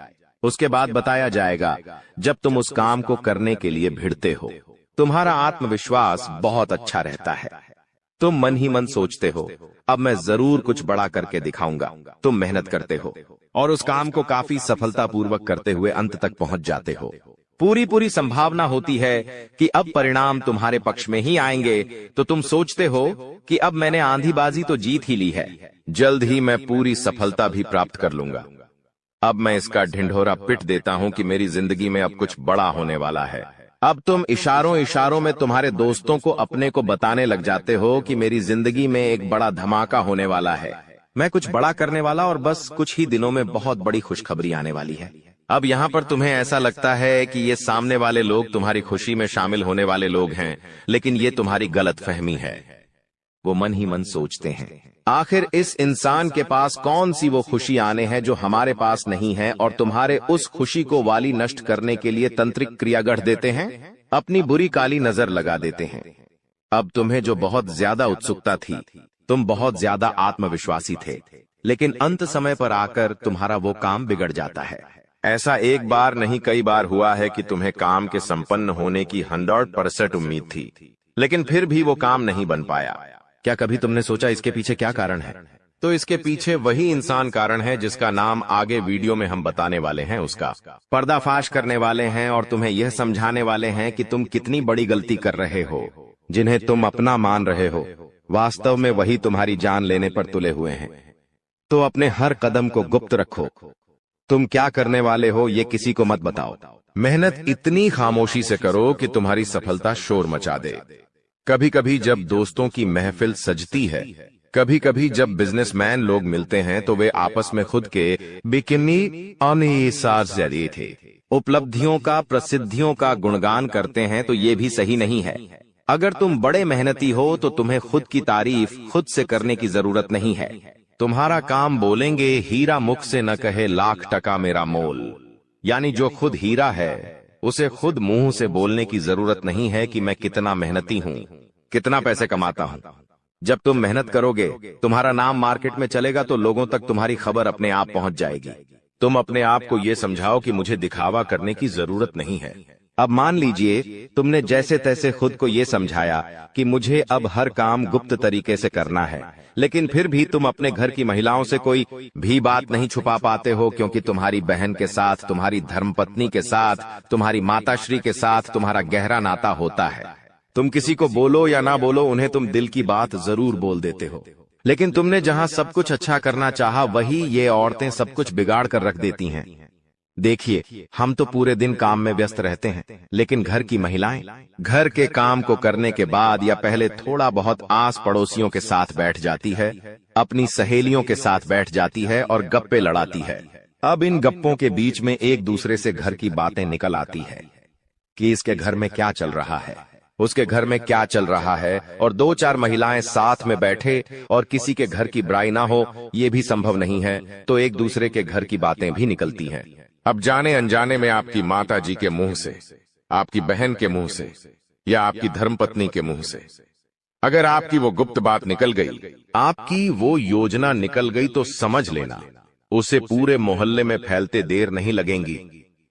उसके बाद बताया जाएगा। जब तुम उस काम को करने के लिए भिड़ते हो, तुम्हारा आत्मविश्वास बहुत अच्छा रहता है। तुम मन ही मन सोचते हो, अब मैं जरूर कुछ बड़ा करके दिखाऊंगा। तुम मेहनत करते हो और उस काम को काफी सफलतापूर्वक करते हुए अंत तक पहुंच जाते हो। पूरी संभावना होती है कि अब परिणाम तुम्हारे पक्ष में ही आएंगे। तो तुम सोचते हो कि अब मैंने आंधीबाजी तो जीत ही ली है, जल्द ही मैं पूरी सफलता भी प्राप्त कर लूंगा। अब मैं इसका ढिंढोरा पिट देता हूं कि मेरी जिंदगी में अब कुछ बड़ा होने वाला है। अब तुम इशारों में तुम्हारे दोस्तों को अपने को बताने लग जाते हो कि मेरी जिंदगी में एक बड़ा धमाका होने वाला है, मैं कुछ बड़ा करने वाला, और बस कुछ ही दिनों में बहुत बड़ी खुशखबरी आने वाली है। अब यहाँ पर तुम्हें ऐसा लगता है कि ये सामने वाले लोग तुम्हारी खुशी में शामिल होने वाले लोग हैं, लेकिन ये तुम्हारी गलतफहमी है। वो मन ही मन सोचते हैं, आखिर इस इंसान के पास कौन सी वो खुशी आने हैं जो हमारे पास नहीं है, और तुम्हारे उस खुशी को वाली नष्ट करने के लिए तंत्रिक क्रिया गढ़ देते हैं, अपनी बुरी काली नजर लगा देते हैं। अब तुम्हें जो बहुत ज्यादा उत्सुकता थी, तुम बहुत ज्यादा आत्मविश्वासी थे, लेकिन अंत समय पर आकर तुम्हारा वो काम बिगड़ जाता है। ऐसा एक बार नहीं कई बार हुआ है कि तुम्हें काम के संपन्न होने की 100% उम्मीद थी, लेकिन फिर भी वो काम नहीं बन पाया। क्या कभी तुमने सोचा इसके पीछे क्या कारण है? तो इसके पीछे वही इंसान कारण है जिसका नाम आगे वीडियो में हम बताने वाले हैं। उसका पर्दाफाश करने वाले हैं और तुम्हें यह समझाने वाले हैं कि तुम कितनी बड़ी गलती कर रहे हो। जिन्हें तुम अपना मान रहे हो, वास्तव में वही तुम्हारी जान लेने पर तुले हुए हैं। तो अपने हर कदम को गुप्त रखो। तुम क्या करने वाले हो ये किसी को मत बताओ। मेहनत इतनी खामोशी से करो कि तुम्हारी सफलता शोर मचा दे। कभी कभी जब दोस्तों की महफिल सजती है, कभी कभी जब बिजनेसमैन लोग मिलते हैं, तो वे आपस में खुद के बिकिनी उपलब्धियों का, प्रसिद्धियों का गुणगान करते हैं। तो ये भी सही नहीं है। अगर तुम बड़े मेहनती हो तो तुम्हें खुद की तारीफ खुद से करने की जरूरत नहीं है। तुम्हारा काम बोलेंगे हीरा मुख से न कहे लाख टका मेरा मोल। यानी जो खुद हीरा है उसे खुद मुंह से बोलने की जरूरत नहीं है कि मैं कितना मेहनती हूं, कितना पैसे कमाता हूं। जब तुम मेहनत करोगे तुम्हारा नाम मार्केट में चलेगा तो लोगों तक तुम्हारी खबर अपने आप पहुंच जाएगी। तुम अपने आप को यह समझाओ कि मुझे दिखावा करने की जरूरत नहीं है। अब मान लीजिए तुमने जैसे तैसे खुद को यह समझाया कि मुझे अब हर काम गुप्त तरीके से करना है, लेकिन फिर भी तुम अपने घर की महिलाओं से कोई भी बात नहीं छुपा पाते हो, क्योंकि तुम्हारी बहन के साथ, तुम्हारी धर्मपत्नी के साथ, तुम्हारी माताश्री के साथ तुम्हारा गहरा नाता होता है। तुम किसी को बोलो या ना बोलो उन्हें तुम दिल की बात जरूर बोल देते हो, लेकिन तुमने जहां सब कुछ अच्छा करना चाहा वही ये औरतें सब कुछ बिगाड़ कर रख देती हैं। देखिए, हम तो पूरे दिन काम में व्यस्त रहते हैं, लेकिन घर की महिलाएं घर के काम को करने के बाद या पहले थोड़ा बहुत आस पड़ोसियों के साथ बैठ जाती है, अपनी सहेलियों के साथ बैठ जाती है और गप्पे लड़ाती है। अब इन गप्पों के बीच में एक दूसरे से घर की बातें निकल आती है कि इसके घर में क्या चल रहा है, उसके घर में क्या चल रहा है, और दो चार महिलाएं साथ में बैठे और किसी के घर की बुराई ना हो ये भी संभव नहीं है, तो एक दूसरे के घर की बातें भी निकलती हैं। अब जाने अनजाने में आपकी माता जी के मुंह से, आपकी बहन के मुंह से या आपकी धर्मपत्नी के मुंह से अगर आपकी वो गुप्त बात निकल गई, आपकी वो योजना निकल गई, तो समझ लेना उसे पूरे मोहल्ले में फैलते देर नहीं लगेंगी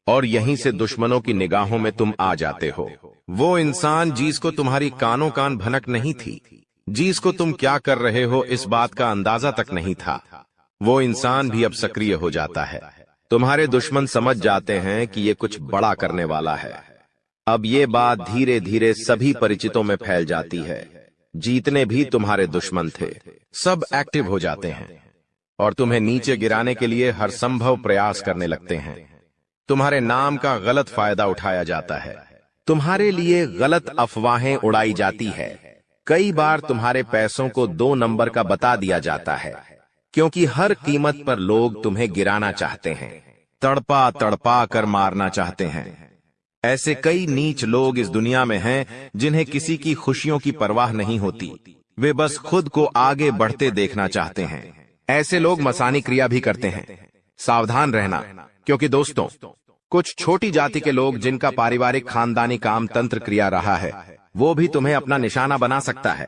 और यहीं से दुश्मनों की निगाहों में तुम आ जाते हो। वो इंसान जिसको तुम्हारी कानों कान भनक नहीं थी, जिसको तुम क्या कर रहे हो इस बात का अंदाजा तक नहीं था, वो इंसान भी अब सक्रिय हो जाता है। तुम्हारे दुश्मन समझ जाते हैं कि ये कुछ बड़ा करने वाला है। अब ये बात धीरे धीरे सभी परिचितों में फैल जाती है। जीतने भी तुम्हारे दुश्मन थे सब एक्टिव हो जाते हैं और तुम्हें नीचे गिराने के लिए हर संभव प्रयास करने लगते हैं। तुम्हारे नाम का गलत फायदा उठाया जाता है, तुम्हारे लिए गलत अफवाहें उड़ाई जाती है। कई बार तुम्हारे पैसों को 2 नंबर का बता दिया जाता है, क्योंकि हर कीमत पर लोग तुम्हें गिराना चाहते हैं, तड़पा तड़पा कर मारना चाहते हैं। ऐसे कई नीच लोग इस दुनिया में हैं जिन्हें किसी की खुशियों की परवाह नहीं होती, वे बस खुद को आगे बढ़ते देखना चाहते हैं। ऐसे लोग मसानी क्रिया भी करते हैं। सावधान रहना, क्योंकि दोस्तों कुछ छोटी जाति के लोग जिनका पारिवारिक खानदानी काम तंत्र क्रिया रहा है, वो भी तुम्हें अपना निशाना बना सकता है।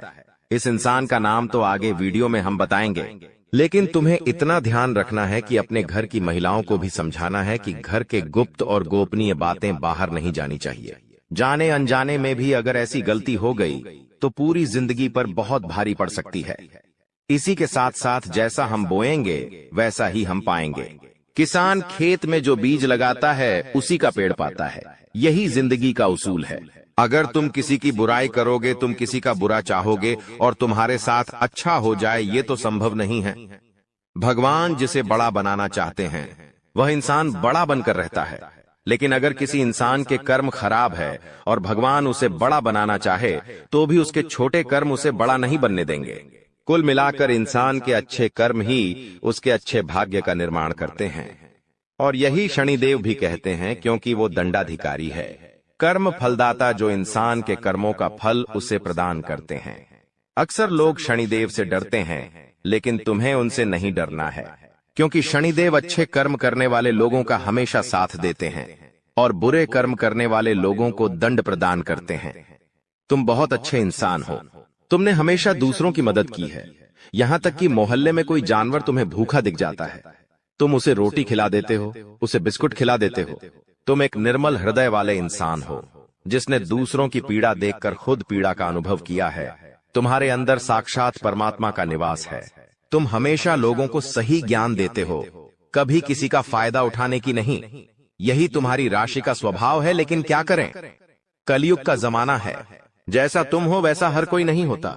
इस इंसान का नाम तो आगे वीडियो में हम बताएंगे, लेकिन तुम्हें इतना ध्यान रखना है कि अपने घर की महिलाओं को भी समझाना है कि घर के गुप्त और गोपनीय बातें बाहर नहीं जानी चाहिए। जाने अनजाने में भी अगर ऐसी गलती हो गई तो पूरी जिंदगी पर बहुत भारी पड़ सकती है। इसी के साथ साथ जैसा हम बोएंगे वैसा ही हम पाएंगे। किसान खेत में जो बीज लगाता है उसी का पेड़ पाता है, यही जिंदगी का उसूल है। अगर तुम किसी की बुराई करोगे, तुम किसी का बुरा चाहोगे और तुम्हारे साथ अच्छा हो जाए, ये तो संभव नहीं है। भगवान जिसे बड़ा बनाना चाहते हैं वह इंसान बड़ा बनकर रहता है, लेकिन अगर किसी इंसान के कर्म खराब है और भगवान उसे बड़ा बनाना चाहे तो भी उसके छोटे कर्म उसे बड़ा नहीं बनने देंगे। कुल मिलाकर इंसान के अच्छे कर्म ही उसके अच्छे भाग्य का निर्माण करते हैं, और यही शनिदेव भी कहते हैं, क्योंकि वो दंडाधिकारी है, कर्म फलदाता, जो इंसान के कर्मों का फल उसे प्रदान करते हैं। अक्सर लोग शनिदेव से डरते हैं, लेकिन तुम्हें उनसे नहीं डरना है, क्योंकि शनिदेव अच्छे कर्म करने वाले लोगों का हमेशा साथ देते हैं और बुरे कर्म करने वाले लोगों को दंड प्रदान करते हैं। तुम बहुत अच्छे इंसान हो, तुमने हमेशा दूसरों की मदद की है। यहां तक कि मोहल्ले में कोई जानवर तुम्हें भूखा दिख जाता है, तुम उसे रोटी खिला देते हो, उसे बिस्कुट खिला देते हो। तुम एक निर्मल हृदय वाले इंसान हो, जिसने दूसरों की पीड़ा देखकर खुद पीड़ा का अनुभव किया है। तुम्हारे अंदर साक्षात परमात्मा का निवास है। तुम हमेशा लोगों को सही ज्ञान देते हो, कभी किसी का फायदा उठाने की नहीं। यही तुम्हारी राशि का स्वभाव है, लेकिन क्या करें, कलयुग का जमाना है। जैसा तुम हो वैसा हर कोई नहीं होता।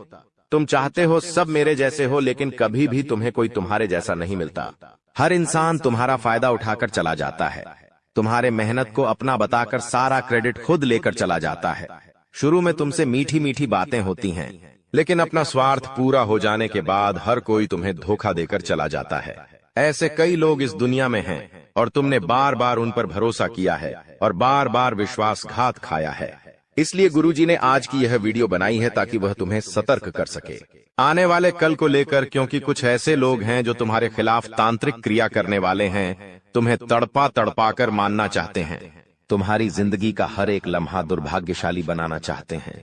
तुम चाहते हो सब मेरे जैसे हो, लेकिन कभी भी तुम्हें कोई तुम्हारे जैसा नहीं मिलता। हर इंसान तुम्हारा फायदा उठाकर चला जाता है, तुम्हारे मेहनत को अपना बताकर सारा क्रेडिट खुद लेकर चला जाता है। शुरू में तुमसे मीठी मीठी बातें होती हैं, लेकिन अपना स्वार्थ पूरा हो जाने के बाद हर कोई तुम्हें धोखा देकर चला जाता है। ऐसे कई लोग इस दुनिया में हैं और तुमने बार बार उन पर भरोसा किया है और बार बार विश्वासघात खाया है। इसलिए गुरुजी ने आज की यह वीडियो बनाई है ताकि वह तुम्हें सतर्क कर सके आने वाले कल को लेकर, क्योंकि कुछ ऐसे लोग हैं जो तुम्हारे खिलाफ तांत्रिक क्रिया करने वाले हैं, तुम्हें तड़पा तड़पा कर मानना चाहते हैं, तुम्हारी जिंदगी का हर एक लम्हा दुर्भाग्यशाली बनाना चाहते हैं।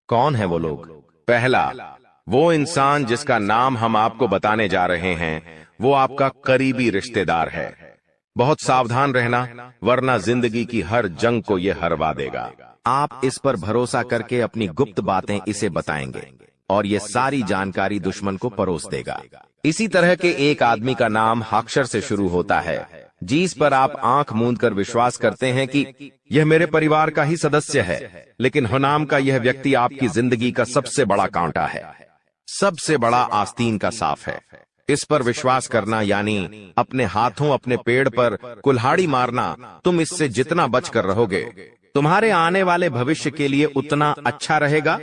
कौन है वो लोग? पहला, वो इंसान जिसका नाम हम आपको बताने जा रहे हैं, वो आपका करीबी रिश्तेदार है। बहुत सावधान रहना, वरना जिंदगी की हर जंग को ये हरवा देगा। आप इस पर भरोसा करके अपनी गुप्त बातें इसे बताएंगे और ये सारी जानकारी दुश्मन को परोस देगा। इसी तरह के एक आदमी का नाम अक्षर से शुरू होता है, जिस पर आप आंख मूंद कर विश्वास करते हैं कि यह मेरे परिवार का ही सदस्य है, लेकिन नाम का यह व्यक्ति आपकी जिंदगी का सबसे बड़ा कांटा है, सबसे बड़ा आस्तीन का साफ है। इस पर विश्वास करना यानी अपने हाथों अपने पेड़ पर कुल्हाड़ी मारना। तुम इससे जितना बचकर रहोगे, तुम्हारे आने वाले भविष्य के लिए उतना अच्छा रहेगा।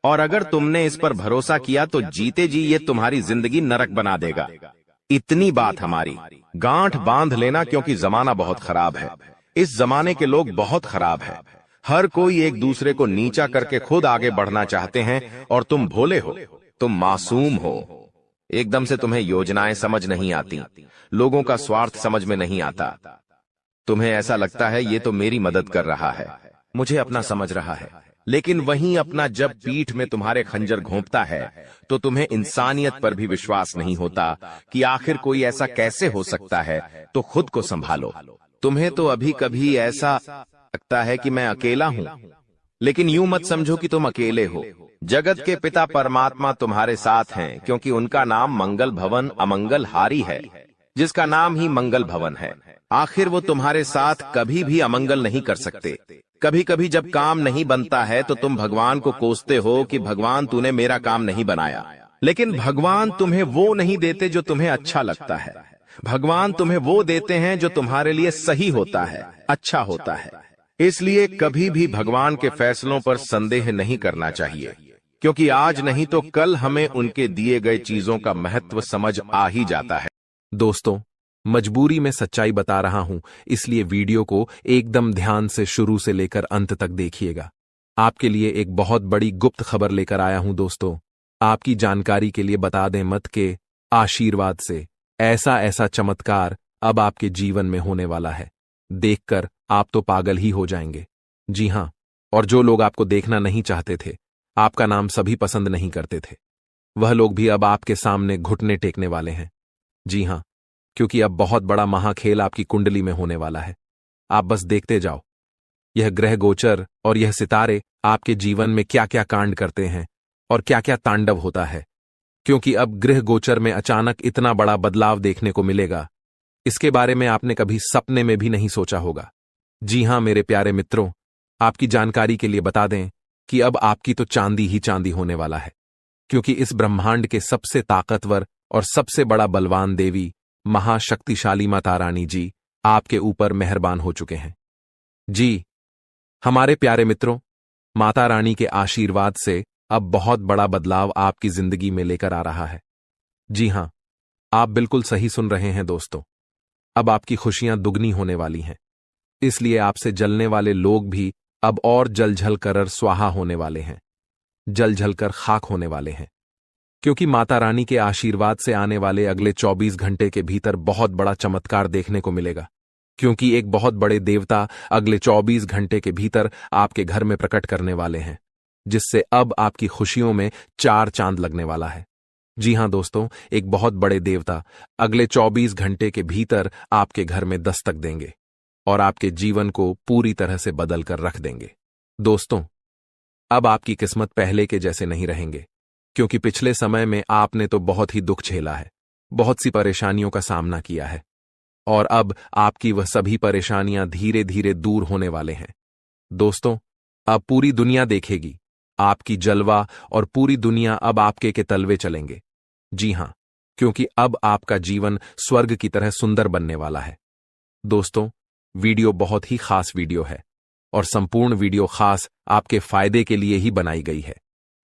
और अगर तुमने इस पर भरोसा किया तो जीते जी ये तुम्हारी जिंदगी नरक बना देगा। इतनी बात हमारी, गांठ बांध लेना, क्योंकि जमाना बहुत खराब है। इस जमाने के लोग बहुत खराब है। हर कोई एक दूसरे को नीचा करके खुद आगे बढ़ना चाहते हैं, और तुम भोले हो, तुम मासूम हो। एकदम से तुम्हें योजनाएं समझ नहीं आती, लोगों का स्वार्थ समझ में नहीं आता। तुम्हें ऐसा लगता है ये तो मेरी मदद कर रहा है, मुझे अपना समझ रहा है, लेकिन वहीं अपना जब पीठ में तुम्हारे खंजर घोंपता है तो तुम्हें इंसानियत पर भी विश्वास नहीं होता कि आखिर कोई ऐसा कैसे हो सकता है। तो खुद को संभालो। तुम्हें तो अभी कभी ऐसा लगता है कि मैं अकेला हूं, लेकिन यूं मत समझो कि तुम अकेले हो। जगत के पिता परमात्मा तुम्हारे साथ हैं, क्योंकि उनका नाम मंगल भवन अमंगल हारी है, जिसका नाम ही मंगल भवन है। आखिर वो तुम्हारे साथ कभी भी अमंगल नहीं कर सकते। कभी कभी जब काम नहीं बनता है तो तुम भगवान को कोसते हो कि भगवान तूने मेरा काम नहीं बनाया, लेकिन भगवान तुम्हें वो नहीं देते जो तुम्हें अच्छा लगता है। भगवान तुम्हें वो देते हैं जो तुम्हारे लिए सही होता है, अच्छा होता है। इसलिए कभी भी भगवान के फैसलों पर संदेह नहीं करना चाहिए, क्योंकि आज नहीं तो कल हमें उनके दिए गए चीजों का महत्व समझ आ ही जाता है। दोस्तों, मजबूरी में सच्चाई बता रहा हूं, इसलिए वीडियो को एकदम ध्यान से शुरू से लेकर अंत तक देखिएगा। आपके लिए एक बहुत बड़ी गुप्त खबर लेकर आया हूं दोस्तों। आपकी जानकारी के लिए बता दें मत के आशीर्वाद से ऐसा ऐसा चमत्कार अब आपके जीवन में होने वाला है, देखकर आप तो पागल ही हो जाएंगे। जी हां, और जो लोग आपको देखना नहीं चाहते थे, आपका नाम सभी पसंद नहीं करते थे, वह लोग भी अब आपके सामने घुटने टेकने वाले हैं। जी हां, क्योंकि अब बहुत बड़ा महाखेल आपकी कुंडली में होने वाला है। आप बस देखते जाओ, यह ग्रह गोचर और यह सितारे आपके जीवन में क्या क्या कांड करते हैं और क्या क्या तांडव होता है। क्योंकि अब ग्रह गोचर में अचानक इतना बड़ा बदलाव देखने को मिलेगा, इसके बारे में आपने कभी सपने में भी नहीं सोचा होगा। जी हां मेरे प्यारे मित्रों, आपकी जानकारी के लिए बता दें कि अब आपकी तो चांदी ही चांदी होने वाला है, क्योंकि इस ब्रह्मांड के सबसे ताकतवर और सबसे बड़ा बलवान देवी महाशक्तिशाली माता रानी जी आपके ऊपर मेहरबान हो चुके हैं। जी हमारे प्यारे मित्रों, माता रानी के आशीर्वाद से अब बहुत बड़ा बदलाव आपकी जिंदगी में लेकर आ रहा है। जी हां, आप बिल्कुल सही सुन रहे हैं दोस्तों। अब आपकी खुशियां दुगनी होने वाली हैं, इसलिए आपसे जलने वाले लोग भी अब और जल कर स्वाहा होने वाले हैं, जल कर खाक होने वाले हैं। क्योंकि माता रानी के आशीर्वाद से आने वाले अगले 24 घंटे के भीतर बहुत बड़ा चमत्कार देखने को मिलेगा, क्योंकि एक बहुत बड़े देवता अगले 24 घंटे के भीतर आपके घर में प्रकट करने वाले हैं, जिससे अब आपकी खुशियों में 4 चांद लगने वाला है। जी हां दोस्तों, एक बहुत बड़े देवता अगले 24 घंटे के भीतर आपके घर में दस्तक देंगे और आपके जीवन को पूरी तरह से बदल कर रख देंगे। दोस्तों, अब आपकी किस्मत पहले के जैसे नहीं रहेंगे, क्योंकि पिछले समय में आपने तो बहुत ही दुख झेला है, बहुत सी परेशानियों का सामना किया है, और अब आपकी वह सभी परेशानियां धीरे धीरे दूर होने वाले हैं। दोस्तों, अब पूरी दुनिया देखेगी आपकी जलवा, और पूरी दुनिया अब आपके के तलवे चलेंगे। जी हां, क्योंकि अब आपका जीवन स्वर्ग की तरह सुंदर बनने वाला है। दोस्तों, वीडियो बहुत ही खास वीडियो है, और संपूर्ण वीडियो खास आपके फायदे के लिए ही बनाई गई है,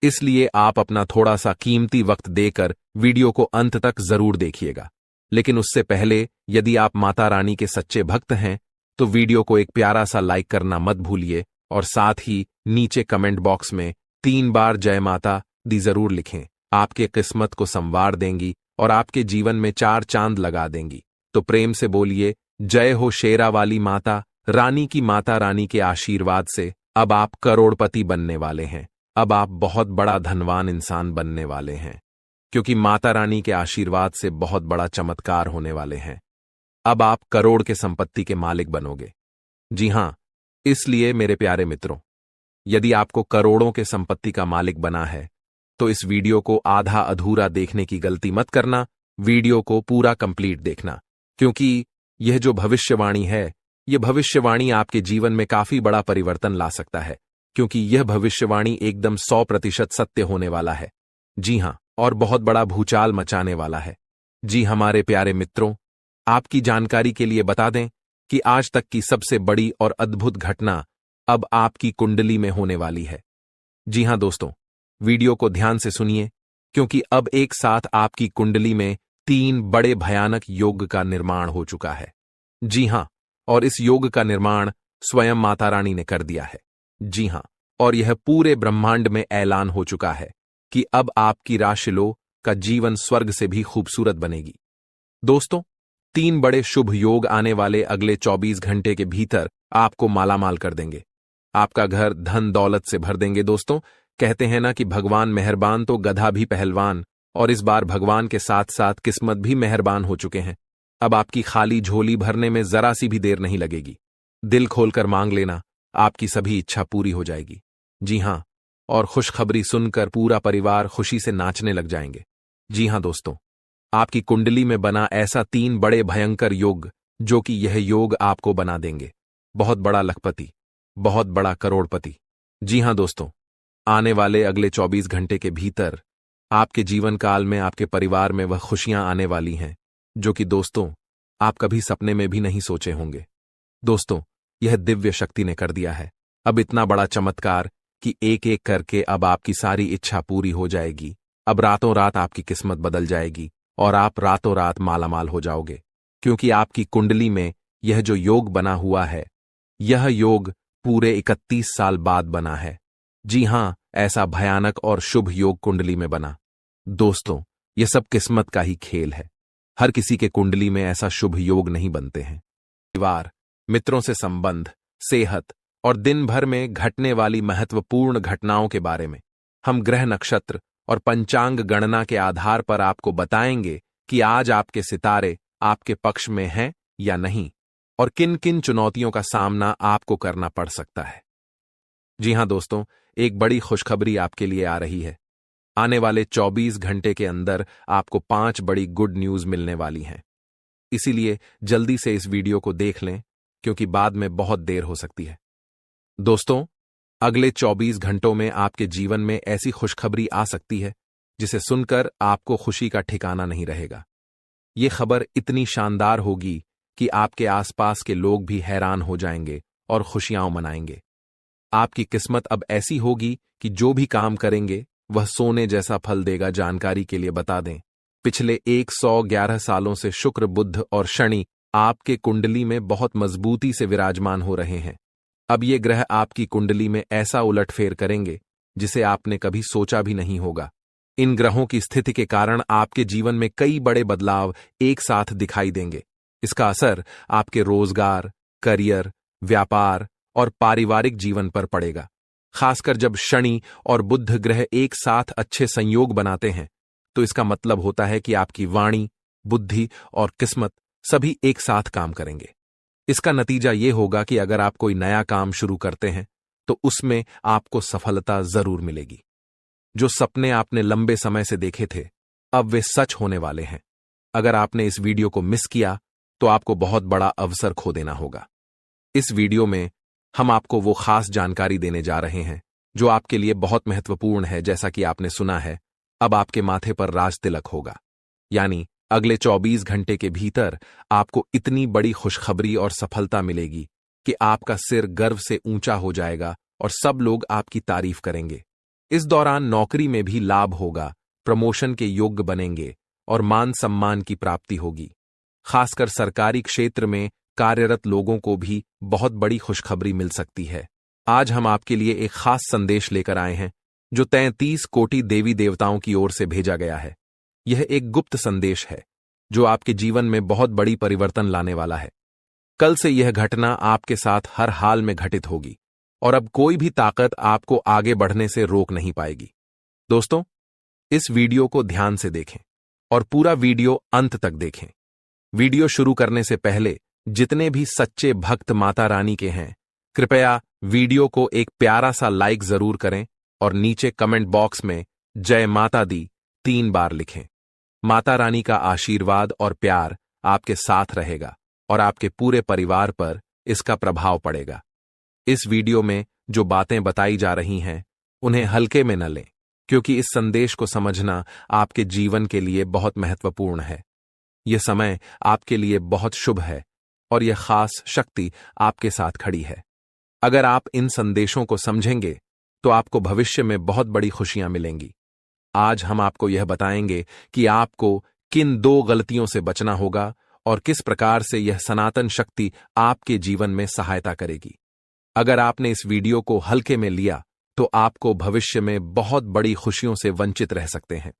इसलिए आप अपना थोड़ा सा कीमती वक्त देकर वीडियो को अंत तक जरूर देखिएगा। लेकिन उससे पहले, यदि आप माता रानी के सच्चे भक्त हैं तो वीडियो को एक प्यारा सा लाइक करना मत भूलिए और साथ ही नीचे कमेंट बॉक्स में 3 बार जय माता दी जरूर लिखें। आपके किस्मत को संवार देंगी और आपके जीवन में 4 चांद लगा देंगी। तो प्रेम से बोलिए, जय हो शेरा वाली माता रानी की। माता रानी के आशीर्वाद से अब आप करोड़पति बनने वाले हैं। अब आप बहुत बड़ा धनवान इंसान बनने वाले हैं, क्योंकि माता रानी के आशीर्वाद से बहुत बड़ा चमत्कार होने वाले हैं। अब आप करोड़ के संपत्ति के मालिक बनोगे। जी हां, इसलिए मेरे प्यारे मित्रों, यदि आपको करोड़ों के संपत्ति का मालिक बना है तो इस वीडियो को आधा अधूरा देखने की गलती मत करना। वीडियो को पूरा कंप्लीट देखना, क्योंकि यह जो भविष्यवाणी है, यह भविष्यवाणी आपके जीवन में काफी बड़ा परिवर्तन ला सकता है, क्योंकि यह भविष्यवाणी एकदम 100% सत्य होने वाला है। जी हां, और बहुत बड़ा भूचाल मचाने वाला है। जी हमारे प्यारे मित्रों, आपकी जानकारी के लिए बता दें कि आज तक की सबसे बड़ी और अद्भुत घटना अब आपकी कुंडली में होने वाली है। जी हां दोस्तों, वीडियो को ध्यान से सुनिए, क्योंकि अब एक साथ आपकी कुंडली में 3 बड़े भयानक योग का निर्माण हो चुका है। जी हां, और इस योग का निर्माण स्वयं माता रानी ने कर दिया है। जी हां, और यह पूरे ब्रह्मांड में ऐलान हो चुका है कि अब आपकी राशिलो का जीवन स्वर्ग से भी खूबसूरत बनेगी। दोस्तों, 3 बड़े शुभ योग आने वाले अगले 24 घंटे के भीतर आपको मालामाल कर देंगे। आपका घर धन दौलत से भर देंगे। दोस्तों, कहते हैं ना कि भगवान मेहरबान तो गधा भी पहलवान, और इस बार भगवान के साथ साथ किस्मत भी मेहरबान हो चुके हैं। अब आपकी खाली झोली भरने में जरा सी भी देर नहीं लगेगी। दिल खोलकर मांग लेना, आपकी सभी इच्छा पूरी हो जाएगी। जी हां, और खुशखबरी सुनकर पूरा परिवार खुशी से नाचने लग जाएंगे। जी हां दोस्तों, आपकी कुंडली में बना ऐसा 3 बड़े भयंकर योग, जो कि यह योग आपको बना देंगे बहुत बड़ा लखपति, बहुत बड़ा करोड़पति। जी हां दोस्तों, आने वाले अगले 24 घंटे के भीतर आपके जीवन काल में आपके परिवार में वह खुशियां आने वाली हैं, जो कि दोस्तों आप कभी सपने में भी नहीं सोचे होंगे। दोस्तों, यह दिव्य शक्ति ने कर दिया है अब इतना बड़ा चमत्कार कि एक एक करके अब आपकी सारी इच्छा पूरी हो जाएगी। अब रातों रात आपकी किस्मत बदल जाएगी और आप रातों रात मालामाल हो जाओगे, क्योंकि आपकी कुंडली में यह जो योग बना हुआ है, यह योग पूरे 31 साल बाद बना है। जी हां, ऐसा भयानक और शुभ योग कुंडली में बना। दोस्तों, यह सब किस्मत का ही खेल है। हर किसी के कुंडली में ऐसा शुभ योग नहीं बनते हैं। परिवार, मित्रों से संबंध, सेहत और दिन भर में घटने वाली महत्वपूर्ण घटनाओं के बारे में हम ग्रह नक्षत्र और पंचांग गणना के आधार पर आपको बताएंगे कि आज आपके सितारे आपके पक्ष में हैं या नहीं, और किन किन चुनौतियों का सामना आपको करना पड़ सकता है। जी हां दोस्तों, एक बड़ी खुशखबरी आपके लिए आ रही है। आने वाले 24 घंटे के अंदर आपको 5 बड़ी गुड न्यूज मिलने वाली हैं। इसीलिए जल्दी से इस वीडियो को देख लें, क्योंकि बाद में बहुत देर हो सकती है। दोस्तों, अगले 24 घंटों में आपके जीवन में ऐसी खुशखबरी आ सकती है जिसे सुनकर आपको खुशी का ठिकाना नहीं रहेगा। ये खबर इतनी शानदार होगी कि आपके आसपास के लोग भी हैरान हो जाएंगे और खुशियां मनाएंगे। आपकी किस्मत अब ऐसी होगी कि जो भी काम करेंगे वह सोने जैसा फल देगा। जानकारी के लिए बता दें, पिछले 111 सालों से शुक्र, बुध और शनि आपके कुंडली में बहुत मजबूती से विराजमान हो रहे हैं। अब ये ग्रह आपकी कुंडली में ऐसा उलटफेर करेंगे जिसे आपने कभी सोचा भी नहीं होगा। इन ग्रहों की स्थिति के कारण आपके जीवन में कई बड़े बदलाव एक साथ दिखाई देंगे। इसका असर आपके रोजगार, करियर, व्यापार और पारिवारिक जीवन पर पड़ेगा। खासकर जब शनि और बुध ग्रह एक साथ अच्छे संयोग बनाते हैं, तो इसका मतलब होता है कि आपकी वाणी, बुद्धि और किस्मत सभी एक साथ काम करेंगे। इसका नतीजा ये होगा कि अगर आप कोई नया काम शुरू करते हैं तो उसमें आपको सफलता जरूर मिलेगी। जो सपने आपने लंबे समय से देखे थे, अब वे सच होने वाले हैं। अगर आपने इस वीडियो को मिस किया तो आपको बहुत बड़ा अवसर खो देना होगा। इस वीडियो में हम आपको वो खास जानकारी देने जा रहे हैं जो आपके लिए बहुत महत्वपूर्ण है। जैसा कि आपने सुना है, अब आपके माथे पर राज तिलक होगा, यानी अगले 24 घंटे के भीतर आपको इतनी बड़ी खुशखबरी और सफलता मिलेगी कि आपका सिर गर्व से ऊंचा हो जाएगा और सब लोग आपकी तारीफ करेंगे। इस दौरान नौकरी में भी लाभ होगा, प्रमोशन के योग्य बनेंगे और मान सम्मान की प्राप्ति होगी। खासकर सरकारी क्षेत्र में कार्यरत लोगों को भी बहुत बड़ी खुशखबरी मिल सकती है। आज हम आपके लिए एक खास संदेश लेकर आए हैं जो 33 कोटि देवी देवताओं की ओर से भेजा गया है। यह एक गुप्त संदेश है जो आपके जीवन में बहुत बड़ी परिवर्तन लाने वाला है। कल से यह घटना आपके साथ हर हाल में घटित होगी और अब कोई भी ताकत आपको आगे बढ़ने से रोक नहीं पाएगी। दोस्तों, इस वीडियो को ध्यान से देखें और पूरा वीडियो अंत तक देखें। वीडियो शुरू करने से पहले जितने भी सच्चे भक्त माता रानी के हैं, कृपया वीडियो को एक प्यारा सा लाइक जरूर करें और नीचे कमेंट बॉक्स में जय माता दी 3 बार लिखें। माता रानी का आशीर्वाद और प्यार आपके साथ रहेगा और आपके पूरे परिवार पर इसका प्रभाव पड़ेगा। इस वीडियो में जो बातें बताई जा रही हैं, उन्हें हल्के में न लें, क्योंकि इस संदेश को समझना आपके जीवन के लिए बहुत महत्वपूर्ण है। यह समय आपके लिए बहुत शुभ है और यह खास शक्ति आपके साथ खड़ी है। अगर आप इन संदेशों को समझेंगे तो आपको भविष्य में बहुत बड़ी खुशियां मिलेंगी। आज हम आपको यह बताएंगे कि आपको किन 2 गलतियों से बचना होगा और किस प्रकार से यह सनातन शक्ति आपके जीवन में सहायता करेगी। अगर आपने इस वीडियो को हल्के में लिया तो आपको भविष्य में बहुत बड़ी खुशियों से वंचित रह सकते हैं।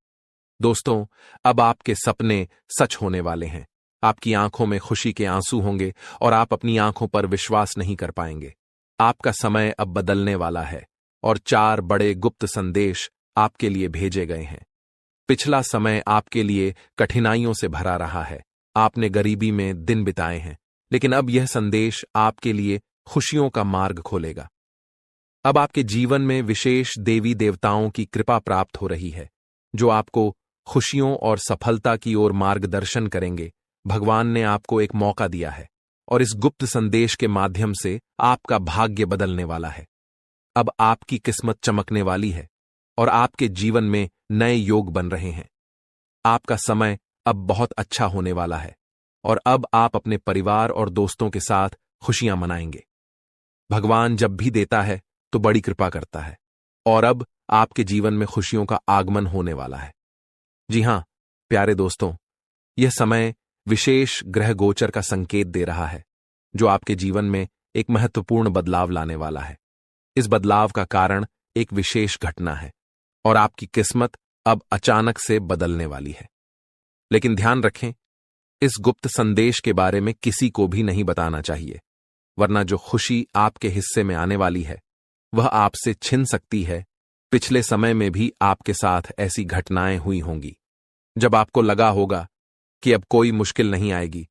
दोस्तों, अब आपके सपने सच होने वाले हैं। आपकी आंखों में खुशी के आंसू होंगे और आप अपनी आंखों पर विश्वास नहीं कर पाएंगे। आपका समय अब बदलने वाला है और 4 बड़े गुप्त संदेश आपके लिए भेजे गए हैं। पिछला समय आपके लिए कठिनाइयों से भरा रहा है। आपने गरीबी में दिन बिताए हैं, लेकिन अब यह संदेश आपके लिए खुशियों का मार्ग खोलेगा। अब आपके जीवन में विशेष देवी देवताओं की कृपा प्राप्त हो रही है, जो आपको खुशियों और सफलता की ओर मार्गदर्शन करेंगे। भगवान ने आपको एक मौका दिया है और इस गुप्त संदेश के माध्यम से आपका भाग्य बदलने वाला है। अब आपकी किस्मत चमकने वाली है और आपके जीवन में नए योग बन रहे हैं। आपका समय अब बहुत अच्छा होने वाला है और अब आप अपने परिवार और दोस्तों के साथ खुशियां मनाएंगे। भगवान जब भी देता है तो बड़ी कृपा करता है और अब आपके जीवन में खुशियों का आगमन होने वाला है। जी हां, प्यारे दोस्तों, यह समय विशेष ग्रह गोचर का संकेत दे रहा है, जो आपके जीवन में एक महत्वपूर्ण बदलाव लाने वाला है। इस बदलाव का कारण एक विशेष घटना है और आपकी किस्मत अब अचानक से बदलने वाली है। लेकिन ध्यान रखें, इस गुप्त संदेश के बारे में किसी को भी नहीं बताना चाहिए, वरना जो खुशी आपके हिस्से में आने वाली है वह आपसे छिन सकती है। पिछले समय में भी आपके साथ ऐसी घटनाएं हुई होंगी, जब आपको लगा होगा कि अब कोई मुश्किल नहीं आएगी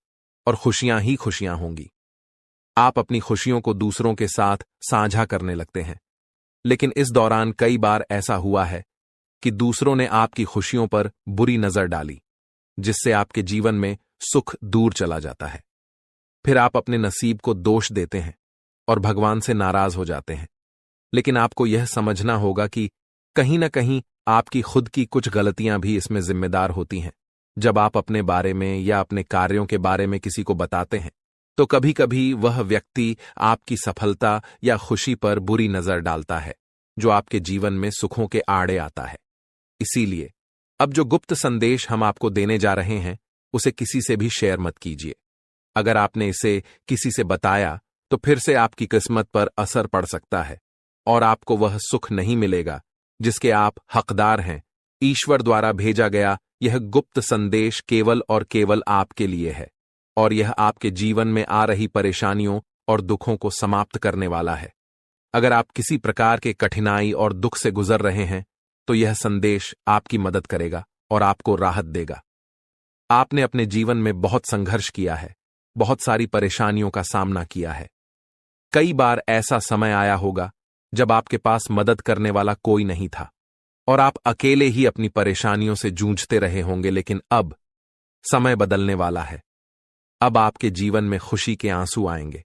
और खुशियां ही खुशियां होंगी। आप अपनी खुशियों को दूसरों के साथ साझा करने लगते हैं, लेकिन इस दौरान कई बार ऐसा हुआ है कि दूसरों ने आपकी खुशियों पर बुरी नजर डाली, जिससे आपके जीवन में सुख दूर चला जाता है। फिर आप अपने नसीब को दोष देते हैं और भगवान से नाराज हो जाते हैं। लेकिन आपको यह समझना होगा कि कहीं न कहीं आपकी खुद की कुछ गलतियां भी इसमें जिम्मेदार होती हैं। जब आप अपने बारे में या अपने कार्यों के बारे में किसी को बताते हैं, तो कभी कभी वह व्यक्ति आपकी सफलता या खुशी पर बुरी नजर डालता है, जो आपके जीवन में सुखों के आड़े आता है। इसीलिए अब जो गुप्त संदेश हम आपको देने जा रहे हैं, उसे किसी से भी शेयर मत कीजिए। अगर आपने इसे किसी से बताया तो फिर से आपकी किस्मत पर असर पड़ सकता है और आपको वह सुख नहीं मिलेगा जिसके आप हकदार हैं। ईश्वर द्वारा भेजा गया यह गुप्त संदेश केवल और केवल आपके लिए है और यह आपके जीवन में आ रही परेशानियों और दुखों को समाप्त करने वाला है। अगर आप किसी प्रकार के कठिनाई और दुख से गुजर रहे हैं, तो यह संदेश आपकी मदद करेगा और आपको राहत देगा। आपने अपने जीवन में बहुत संघर्ष किया है, बहुत सारी परेशानियों का सामना किया है। कई बार ऐसा समय आया होगा जब आपके पास मदद करने वाला कोई नहीं था और आप अकेले ही अपनी परेशानियों से जूझते रहे होंगे। लेकिन अब समय बदलने वाला है। अब आपके जीवन में खुशी के आंसू आएंगे।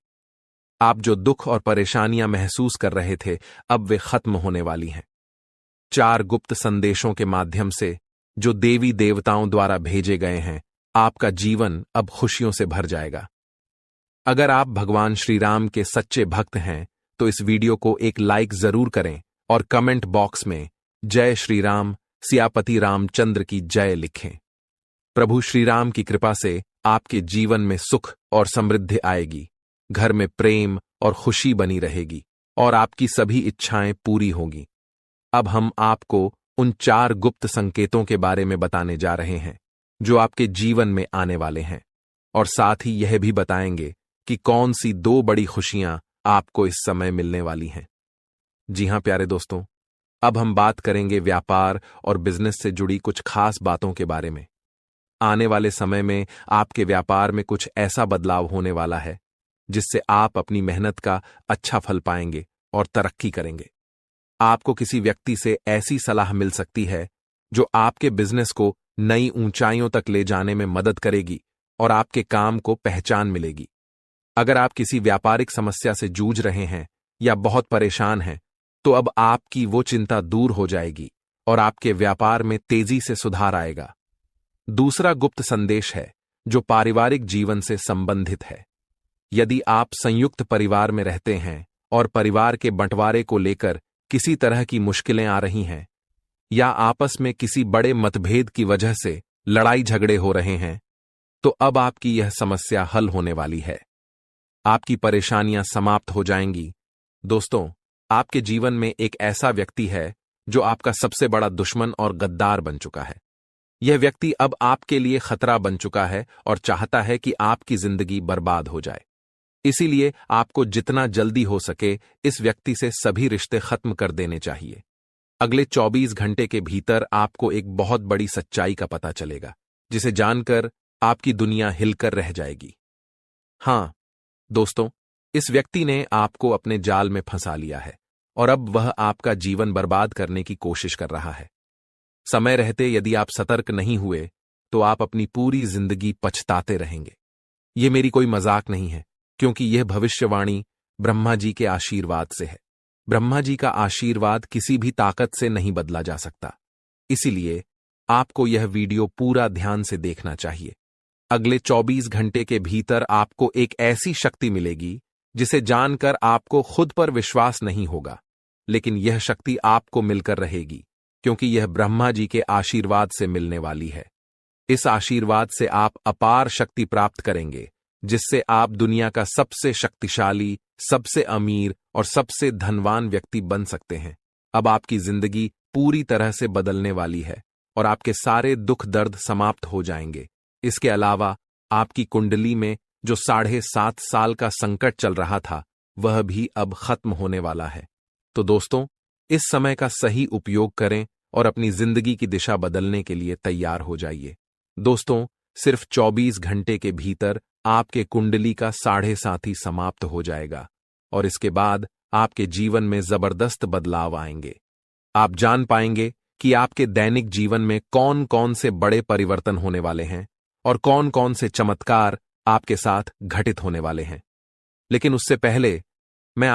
आप जो दुख और परेशानियां महसूस कर रहे थे, अब वे खत्म होने वाली हैं। 4 गुप्त संदेशों के माध्यम से जो देवी देवताओं द्वारा भेजे गए हैं, आपका जीवन अब खुशियों से भर जाएगा। अगर आप भगवान श्री राम के सच्चे भक्त हैं, तो इस वीडियो को एक लाइक जरूर करें और कमेंट बॉक्स में जय श्री राम, सियापति रामचंद्र की जय लिखें। प्रभु श्री राम की कृपा से आपके जीवन में सुख और समृद्धि आएगी। घर में प्रेम और खुशी बनी रहेगी और आपकी सभी इच्छाएं पूरी होंगी। अब हम आपको उन 4 गुप्त संकेतों के बारे में बताने जा रहे हैं जो आपके जीवन में आने वाले हैं, और साथ ही यह भी बताएंगे कि कौन सी 2 बड़ी खुशियां आपको इस समय मिलने वाली हैं। जी हां प्यारे दोस्तों, अब हम बात करेंगे व्यापार और बिजनेस से जुड़ी कुछ खास बातों के बारे में। आने वाले समय में आपके व्यापार में कुछ ऐसा बदलाव होने वाला है जिससे आप अपनी मेहनत का अच्छा फल पाएंगे और तरक्की करेंगे। आपको किसी व्यक्ति से ऐसी सलाह मिल सकती है जो आपके बिजनेस को नई ऊंचाइयों तक ले जाने में मदद करेगी और आपके काम को पहचान मिलेगी। अगर आप किसी व्यापारिक समस्या से जूझ रहे हैं या बहुत परेशान हैं, तो अब आपकी वो चिंता दूर हो जाएगी और आपके व्यापार में तेजी से सुधार आएगा। दूसरा गुप्त संदेश है जो पारिवारिक जीवन से संबंधित है। यदि आप संयुक्त परिवार में रहते हैं और परिवार के बंटवारे को लेकर किसी तरह की मुश्किलें आ रही हैं, या आपस में किसी बड़े मतभेद की वजह से लड़ाई झगड़े हो रहे हैं, तो अब आपकी यह समस्या हल होने वाली है। आपकी परेशानियां समाप्त हो जाएंगी। दोस्तों, आपके जीवन में एक ऐसा व्यक्ति है जो आपका सबसे बड़ा दुश्मन और गद्दार बन चुका है। यह व्यक्ति अब आपके लिए खतरा बन चुका है और चाहता है कि आपकी जिंदगी बर्बाद हो जाए। इसीलिए आपको जितना जल्दी हो सके इस व्यक्ति से सभी रिश्ते खत्म कर देने चाहिए। अगले 24 घंटे के भीतर आपको एक बहुत बड़ी सच्चाई का पता चलेगा, जिसे जानकर आपकी दुनिया हिलकर रह जाएगी। हां दोस्तों, इस व्यक्ति ने आपको अपने जाल में फंसा लिया है और अब वह आपका जीवन बर्बाद करने की कोशिश कर रहा है। समय रहते यदि आप सतर्क नहीं हुए तो आप अपनी पूरी जिंदगी पछताते रहेंगे। यह मेरी कोई मजाक नहीं है, क्योंकि यह भविष्यवाणी ब्रह्मा जी के आशीर्वाद से है। ब्रह्मा जी का आशीर्वाद किसी भी ताकत से नहीं बदला जा सकता। इसीलिए आपको यह वीडियो पूरा ध्यान से देखना चाहिए। अगले 24 घंटे के भीतर आपको एक ऐसी शक्ति मिलेगी जिसे जानकर आपको खुद पर विश्वास नहीं होगा, लेकिन यह शक्ति आपको मिलकर रहेगी, क्योंकि यह ब्रह्मा जी के आशीर्वाद से मिलने वाली है। इस आशीर्वाद से आप अपार शक्ति प्राप्त करेंगे, जिससे आप दुनिया का सबसे शक्तिशाली, सबसे अमीर और सबसे धनवान व्यक्ति बन सकते हैं। अब आपकी जिंदगी पूरी तरह से बदलने वाली है और आपके सारे दुख दर्द समाप्त हो जाएंगे। इसके अलावा आपकी कुंडली में जो 7.5 साल का संकट चल रहा था, वह भी अब खत्म होने वाला है। तो दोस्तों, इस समय का सही उपयोग करें और अपनी जिंदगी की दिशा बदलने के लिए तैयार हो जाइए। दोस्तों, सिर्फ 24 घंटे के भीतर आपके कुंडली का 7.5 समाप्त हो जाएगा और इसके बाद आपके जीवन में जबरदस्त बदलाव आएंगे। आप जान पाएंगे कि आपके दैनिक जीवन में कौन कौन से बड़े परिवर्तन होने वाले हैं और कौन कौन से चमत्कार आपके साथ घटित होने वाले हैं। लेकिन उससे पहले मैं